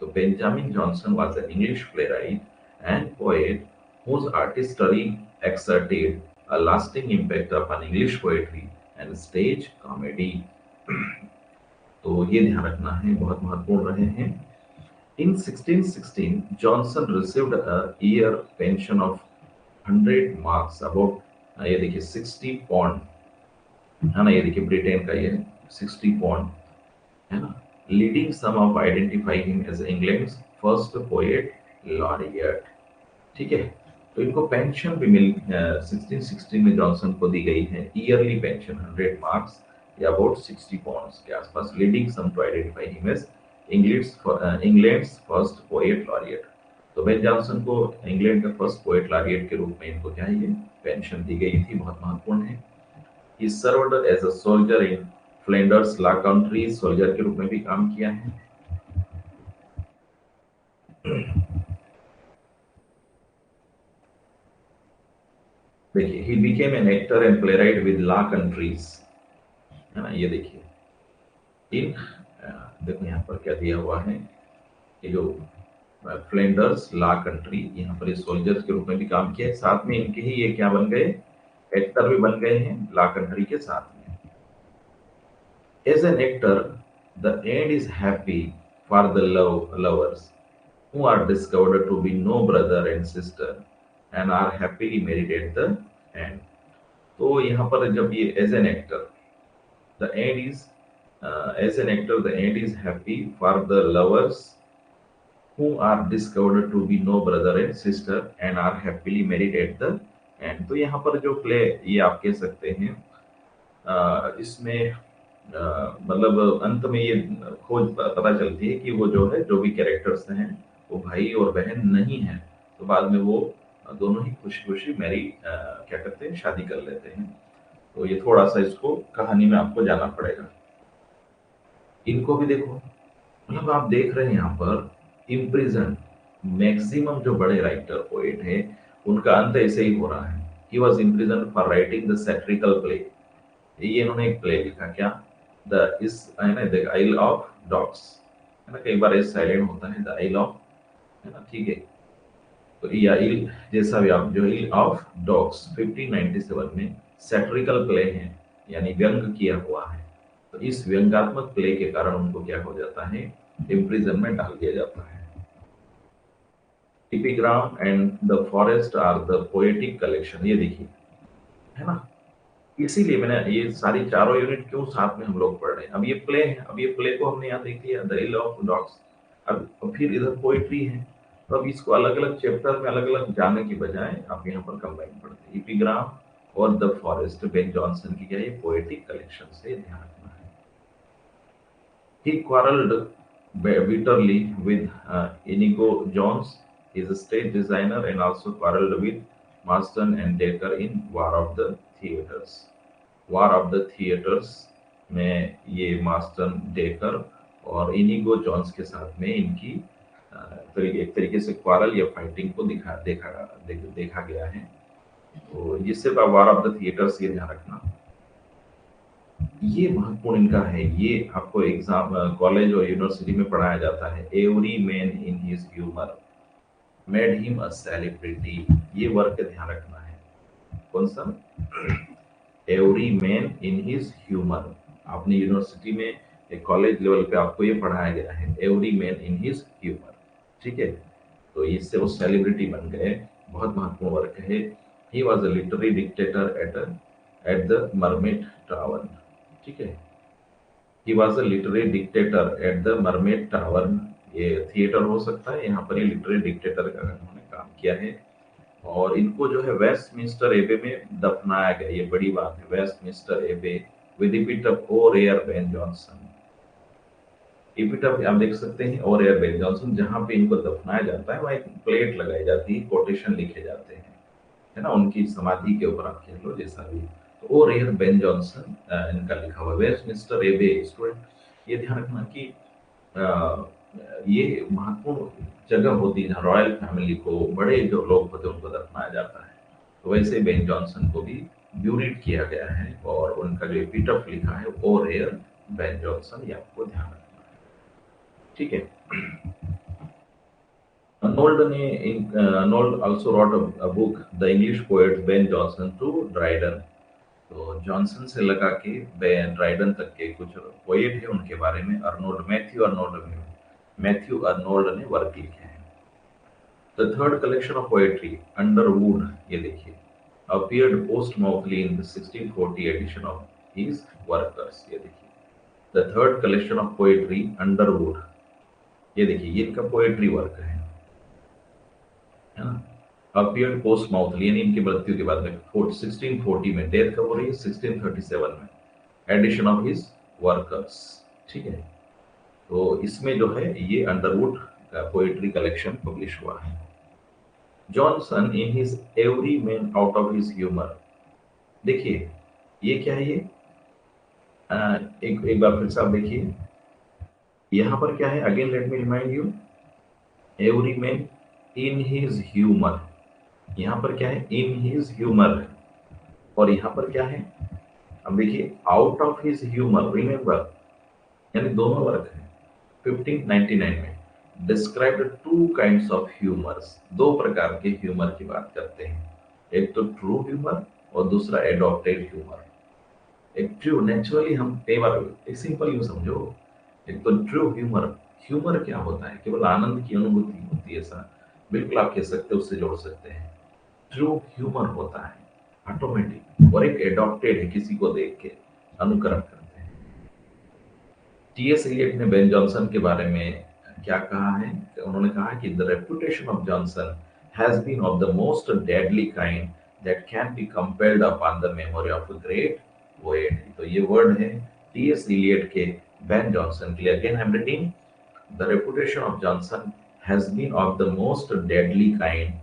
S1: तो Benjamin Johnson was an English playwright and poet whose artistry exerted a lasting impact upon English poetry and stage comedy। तो ये ध्यान रखना है, बहुत महत्वपूर्ण रहे हैं। In 1616, Johnson received a year pension of 100 marks, about ये देखिए 60 पौंड, है ना, ये देखिए ब्रिटेन का ये 60 पौंड, है ना, leading some of identify him as England first poet laureate. ठीक है, तो इनको पेंशन भी 1616 में जॉनसन को दी गई है, ईयरली पेंशन 100 मार्क्स या अबाउट 60 पाउंड्स के आसपास, leading some to identify him as England's first poet laureate. तो बेन जॉनसन को इंग्लैंड का फर्स्ट पोएट लॉरियट के रूप में इनको क्या है, ये पेंशन दी गई थी, बहुत महत्वपूर्ण है। He served as a soldier in Flanders low country, soldier के रूप में भी काम किया है। देखिए, he became an actor and playwright with low countries, है ना। ये देखिए इन देखो यहाँ पर क्या दिया हुआ है कि जो फ्लेंडर्स ला कंट्री, यहाँ पर ये सोल्जर्स के रूप में भी काम किया है, साथ में इनके ही ये क्या बन गए, एक्टर भी बन गए हैं ला कंट्री के साथ में। As an actor the end is happy for the lovers who are discovered to be no brother and sister and are happily married at the end। तो यहाँ पर जब ये as an actor the end is as an actor the end is happy for the lovers who are discovered to be no brother and sister and are happily married at the end। तो यहाँ पर जो play ये आप कह सकते हैं इसमें मतलब अंत में ये खोज पता चलती है कि वो जो है जो भी कैरेक्टर्स हैं वो भाई और बहन नहीं है, तो बाद में वो दोनों ही खुशी खुशी मैरी क्या करते हैं, शादी कर लेते हैं। तो ये थोड़ा सा इसको कहानी में आपको जाना पड़ेगा। इनको भी देखो, मतलब आप देख रहे हैं यहाँ पर इम्प्रिजन, मैक्सिमम जो बड़े राइटर पोएट है उनका अंत ऐसे ही हो रहा है। He was imprison for writing the satirical play, ये इन्होंने एक प्ले लिखा, क्या द इस है ना, द आइल ऑफ डॉग्स, है ना, कई बार इस साइलेंट होता है द आइल ऑफ, है ना, ठीक है। तो या इल जैसा भी आप, जो इल ऑफ डॉग्स 1597 में सैटिरिकल प्ले है, यानी व्यंग किया हुआ है। तो इस व्यंग्यात्मक प्ले के कारण उनको क्या हो जाता है, इम्प्रिजन में डाल दिया जाता है। Epigram and the forest are the poetic collection, ये देखिए, है ना। इसीलिए मैंने ये सारी चारों यूनिट क्यों साथ में हम लोग पढ़ रहे हैं। अब ये प्ले है, अब ये प्ले को हमने यहाँ देख लिया, द इल ऑफ डॉग्स। अब फिर इधर पोएट्री है, तो अब इसको अलग अलग चैप्टर में अलग अलग जाने की बजाय आप यहाँ पर कंबाइन पढ़ते हैं। एपिग्राम और द फॉरेस्ट बेन जॉनसन की क्या, ये पोएटिक कलेक्शन से ध्यान रखना है। He quarreled bitterly with Inigo Jones, his stage designer, and also quarreled with Marston and Dekker in War of the Theatres। War of the Theatres में ये Marston, decker और इनिगो जॉन्स के साथ में इनकी एक तरीके से क्वारल या फाइटिंग को देखा गया है। तो ये सिर्फ वार ऑफ द थिएटर्स, ये ध्यान रखना, ये महत्वपूर्ण इनका है। ये आपको एग्जाम कॉलेज और यूनिवर्सिटी में पढ़ाया जाता है। Every man in his humour made him a celebrity, ये वर्ग ध्यान रखना है। कौन सा, every man in his humour. आपने यूनिवर्सिटी में एक कॉलेज लेवल पे आपको ये पढ़ाया गया है, every man in his humour, ठीक है। तो इससे वो सेलिब्रिटी बन गए, बहुत महत्वपूर्ण वर्ग है। He was a literary dictator at the mermaid tower, ठीक है। He was a literary dictator at the mermaid tower, ये थिएटर हो सकता है, यहाँ पर ये लिटरेरी डिक्टेटर का उन्होंने काम किया है। और इनको जो है वेस्टमिंस्टर एबे में दफनाया गया, ये बड़ी बात है, Westminster Abbey with epitaph O rare Ben Jonson. Epitaph आप देख सकते हैं, और रेयर बेन जॉनसन, जहां पे इनको दफनाया जाता है वहां एक प्लेट लगाई जाती है, कोटेशन लिखे जाते हैं, है ना, उनकी समाधि के ऊपर आप कह लो जैसा भी। तो ओ रेयर बेन जॉनसन इनका लिखा हुआ, वेस्टमिंस्टर एबे। स्टूडेंट ये ध्यान रखना कि ये महत्वपूर्ण जगह होती है जहाँ रॉयल फैमिली को, बड़े जो लोग होते हैं उनको दफनाया जाता है। तो वैसे बेन जॉनसन को भी ब्यूरिड किया गया है, और उनका जो एपिटफ लिखा है ओ रेयर बेन जॉनसन, ये आपको ध्यान रखना है, ठीक है। Arnold also wrote a book, The English Poet Ben Jonson to Dryden। तो जॉनसन से लगा के ड्राइडन तक के कुछ पोएट है उनके बारे में मैथ्यू अर्नोल्ड ने वर्क लिखे हैं। The third collection of poetry Underwood, ये देखिए, appeared posthumously in the 1640 edition of his workers। ये देखिए the third collection of poetry Underwood, ये देखिए ये इनका पोएट्री वर्क है ना। अपीयर्ड पोस्टमाउथली, यानी इनकी मृत्यु के बाद में 1640 में, डेथ कब हो रही है 1637 में, एडिशन ऑफ हिज वर्कर्स, ठीक है। तो इसमें जो है ये अंडरवुड का पोएट्री कलेक्शन पब्लिश हुआ है। Johnson in his every man out of his humour, देखिए ये क्या है, ये एक बार फिर से आप देखिए, यहाँ पर क्या है, again let me remind you, every man in his humour, यहाँ पर क्या है, इन हिज ह्यूमर, और यहाँ पर क्या है, अब देखिए, out of his humour, remember, यानी दोनों वर्क है 1599 में, described two kinds of humours, दो प्रकार के ह्यूमर की बात करते हैं, एक तो ट्रू ह्यूमर और दूसरा एडॉप्टेड ह्यूमर। एक ट्रू, नेचुरली हम कई बार, एक सिंपल यूं समझो, एक तो ट्रू ह्यूमर, ह्यूमर क्या होता है, केवल आनंद की अनुभूति होती है, ऐसा बिल्कुल आप कह सकते हो, उससे जोड़ सकते हैं। ट्रू ह्यूमर होता है ऑटोमेटिक, और एक एडॉप्टेड है, किसी को देख के अनुकरण करते हैं। टीएस एलियट ने बेन जॉनसन के बारे में क्या कहा है, उन्होंने कहा कि the reputation of Jonson has been of the most deadly kind that can be compelled upon the memory of a great poet. तो ये वर्ड है टीएस एलियट के बेन जॉनसन के लिए। Again I am reading, the reputation of Jonson has been of the most deadly kind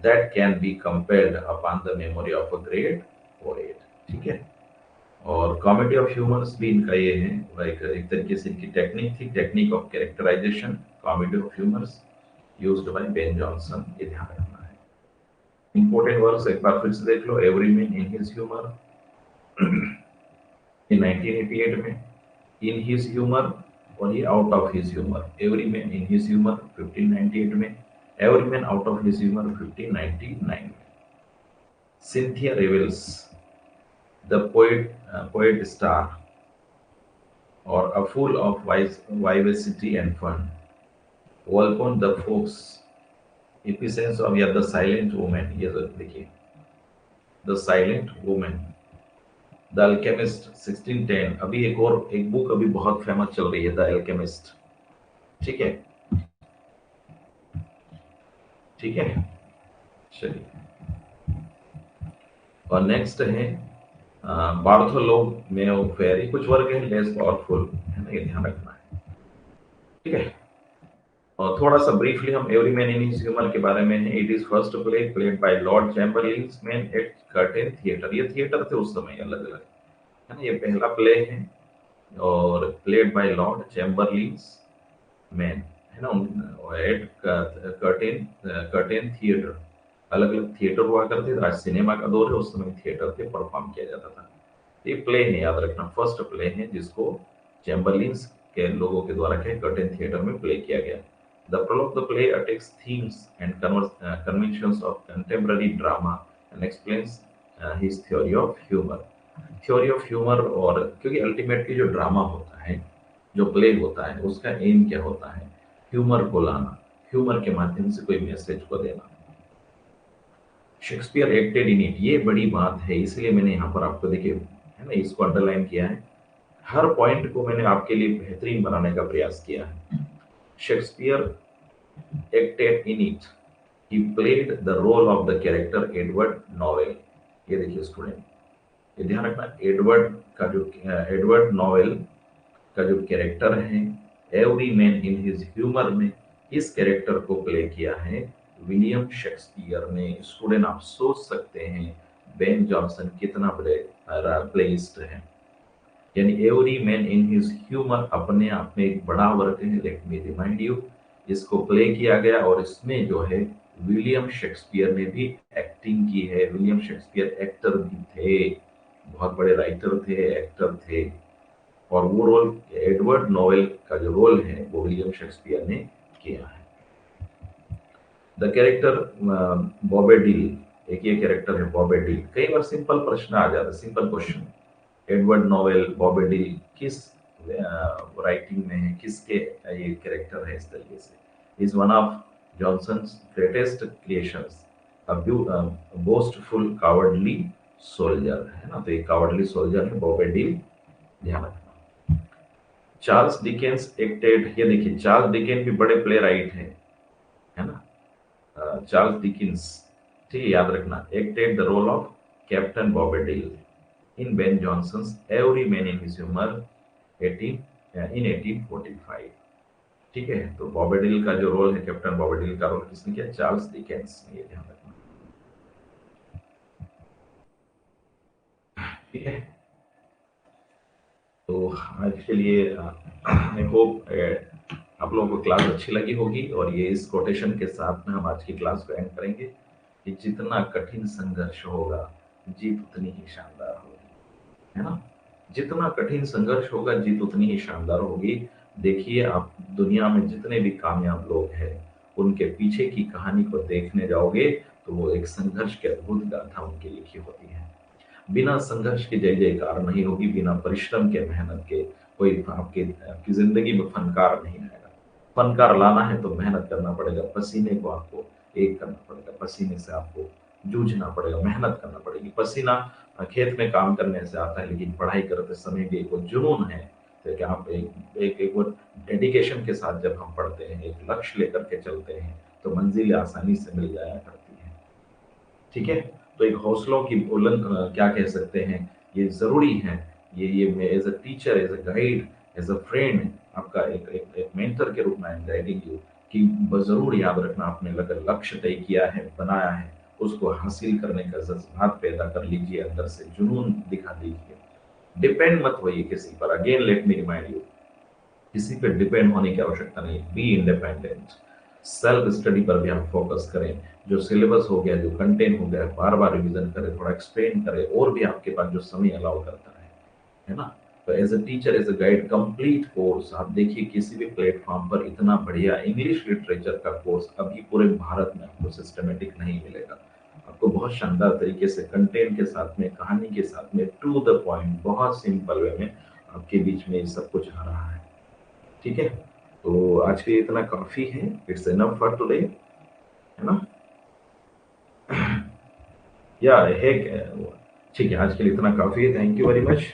S1: that can be compelled upon the memory of a great poet. ठीक है, और comedy of humours भी इनका ये है, एक तरीके से इनकी टेक्निक थी, technique of characterisation, comedy of humours used by Ben Jonson, ये ध्यान रखना है। इंपॉर्टेंट वर्ड्स एक बार फिर से देख लो, every man in his humour in 1988 में, इन हिज ह्यूमर, और ये out of his humour, every man in his humour 1598 में, every man out of his humour 1599 में। Cynthia Revels, the poetaster, or a full of vivacity and fun. Walpole the Fox, Epicence of या The Silent Woman, ये देखिए, The Silent Woman, The Alchemist 1610, अभी एक book अभी बहुत famous चल रही है, The Alchemist। ठीक है, ठीक है, चलिए, और नेक्स्ट है बार्थोलोमेव फेरी, कुछ वर्ग है लेस पावरफुल, है ना, ये ध्यान रखना है। ठीक है, और थोड़ा सा ब्रीफली हम every man in his humour के बारे में है। It is first play played by Lord Chamberlain's man at curtain theatre, ये थिएटर थे उस समय अलग अलग, है ना, ये पहला प्ले है, और played by Lord Chamberlain's man, है ना, एट कर्टेन थिएटर, अलग अलग थिएटर हुआ करते थे, आज सिनेमा का दौर है, उस समय थिएटर पे परफॉर्म किया जाता था। ये प्ले है, याद रखना, फर्स्ट प्ले है जिसको चैम्बरलिन्स के लोगों के द्वारा कर्टेन थिएटर में प्ले किया गया। The prologue of the play attacks themes and conventions of contemporary drama and explains his theory of humor. Theory of humor, और क्योंकि अल्टीमेटली जो ड्रामा होता है, जो प्ले होता है, उसका एम क्या होता है, ह्यूमर को लाना, ह्यूमर के माध्यम से कोई मैसेज को देना। शेक्सपियर एक्टेड इन इट, ये बड़ी बात है, इसलिए मैंने यहाँ पर आपको देखिए, है ना, इसको अंडरलाइन किया है, हर पॉइंट को मैंने आपके लिए बेहतरीन बनाने का प्रयास किया है। Shakespeare acted in it. He played the role of the character Edward Nowell. ये देखिए स्टूडेंट, ये ध्यान रखना, एडवर्ड नॉवेल का जो कैरेक्टर है every man in his humour में, इस कैरेक्टर को प्ले किया है विलियम शेक्सपियर ने। स्टूडेंट आप सोच सकते हैं बेन जॉनसन कितना बड़े प्लेइस्ट है, यानी every man in his humour अपने आप में एक बड़ा वर्क है। लेट मी रिमाइंड यू, इसको प्ले किया गया, और इसमें जो है विलियम शेक्सपियर ने भी एक्टिंग की है। विलियम शेक्सपियर एक्टर भी थे, बहुत बड़े राइटर थे, एक्टर थे, और वो रोल एडवर्ड नोवेल का जो रोल है वो विलियम शेक्सपियर ने किया है। द कैरेक्टर बॉबेडिल, एक ये कैरेक्टर है बॉबेडिल, कई बार सिंपल प्रश्न आ जाता है, सिंपल क्वेश्चन, एडवर्ड नोवेल, बॉबेडिल किस राइटिंग में है, किसके ये कैरेक्टर है, इस तरीके से। Is one of Jonson's greatest creations, boastful cowardly soldier, है ना, तो ये कावर्डली सोल्जर है बॉबेडिल, ध्यान रखना। चार्ल्स डिकेंस एक्टेड, ये देखिए चार्ल्स डिकेन भी बड़े प्ले राइट है ना, चार्ल्स डिकेंस, ठीक है, याद रखना, acted the role of Captain Bobadill in Ben Jonson's Every Man in His Humor 1845। ठीक है, तो बॉबेडिल का जो रोल है, कैप्टन बॉबेडिल का रोल किसने किया, चार्ल्स डिकेंस ने, ये ध्यान रखना। ठीक है, तो आज के लिए आई होप आप लोगों को क्लास अच्छी लगी होगी, और ये इस कोटेशन के साथ में हम आज की क्लास को एंड करेंगे कि जितना कठिन संघर्ष होगा जीत उतनी ही शानदार होगी, है ना? जितना कठिन संघर्ष होगा, जीत उतनी ही शानदार होगी। देखिए, आप दुनिया में जितने भी कामयाब लोग हैं, उनके पीछे की कहानी को देखने जाओगे, तो वो एक संघर्ष की अद्भुत गाथा उनकी लिखी होती है। बिना संघर्ष के जय जयकार नहीं होगी, बिना परिश्रम के, मेहनत के कोई आपकी आपकी ज़िंदगी में फनकार नहीं आएगा। फनकार लाना है तो मेहनत करना पड़ेगा, पसीने को आपको एक करना पड़ेगा, पसीने से आपको जूझना पड़ेगा, मेहनत करना पड़ेगी। पसीना खेत में काम करने से आता है, लेकिन पढ़ाई करते समय भी एक वो जुनून है, तो कि आप एक एक एक वो डेडिकेशन के साथ जब हम पढ़ते हैं, एक लक्ष्य लेकर के चलते हैं, तो मंज़िलें आसानी से मिल जाया करती हैं। ठीक है? तो एक हौसलों की बुलंद क्या कह सकते हैं, ये ज़रूरी है। ये मैं as a teacher, as a guide, as a friend, आपका एक एक मेंटर के रूप में आई एम गाइडिंग यू कि ब ज़रूर याद रखना, आपने अगर लक्ष्य तय किया है, बनाया है, उसको हासिल करने का जज़्बात पैदा कर लीजिए, अंदर से जुनून दिखा दीजिए। डिपेंड मत होइए किसी पर, again let me remind you, किसी पे डिपेंड होने की आवश्यकता नहीं, बी इंडिपेंडेंट। सेल्फ स्टडी पर भी हम फोकस करें, जो सिलेबस हो गया, जो कंटेंट हो गया, बार बार रिवीजन करें, थोड़ा एक्सप्लेन करें, और भी आपके पास जो समय अलाउ करता है ना? तो as a teacher, as a guide, complete course आप देखिए, किसी भी प्लेटफॉर्म पर इतना बढ़िया इंग्लिश लिटरेचर का कोर्स अभी पूरे भारत में आपको सिस्टमेटिक नहीं मिलेगा। आपको बहुत शानदार तरीके से कंटेंट के साथ में, कहानी के साथ में, टू द पॉइंट, बहुत सिंपल वे में आपके बीच में ये सब कुछ आ रहा है। ठीक है? तो आज के लिए इतना काफ़ी है, इट्स इनफ फॉर टुडे, है ना? या है ठीक है, आज के लिए इतना काफ़ी है, thank you very much.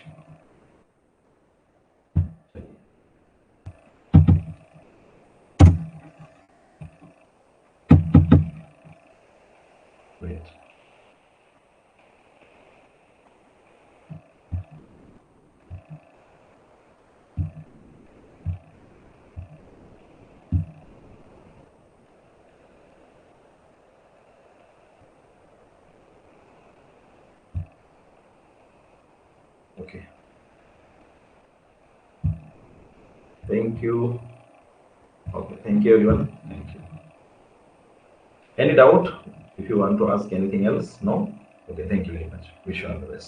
S1: Great. Okay. Thank you. Okay, thank you everyone. Thank you. Any doubt? If you want to ask anything else? No? Okay, thank you very much. Wish you all the best.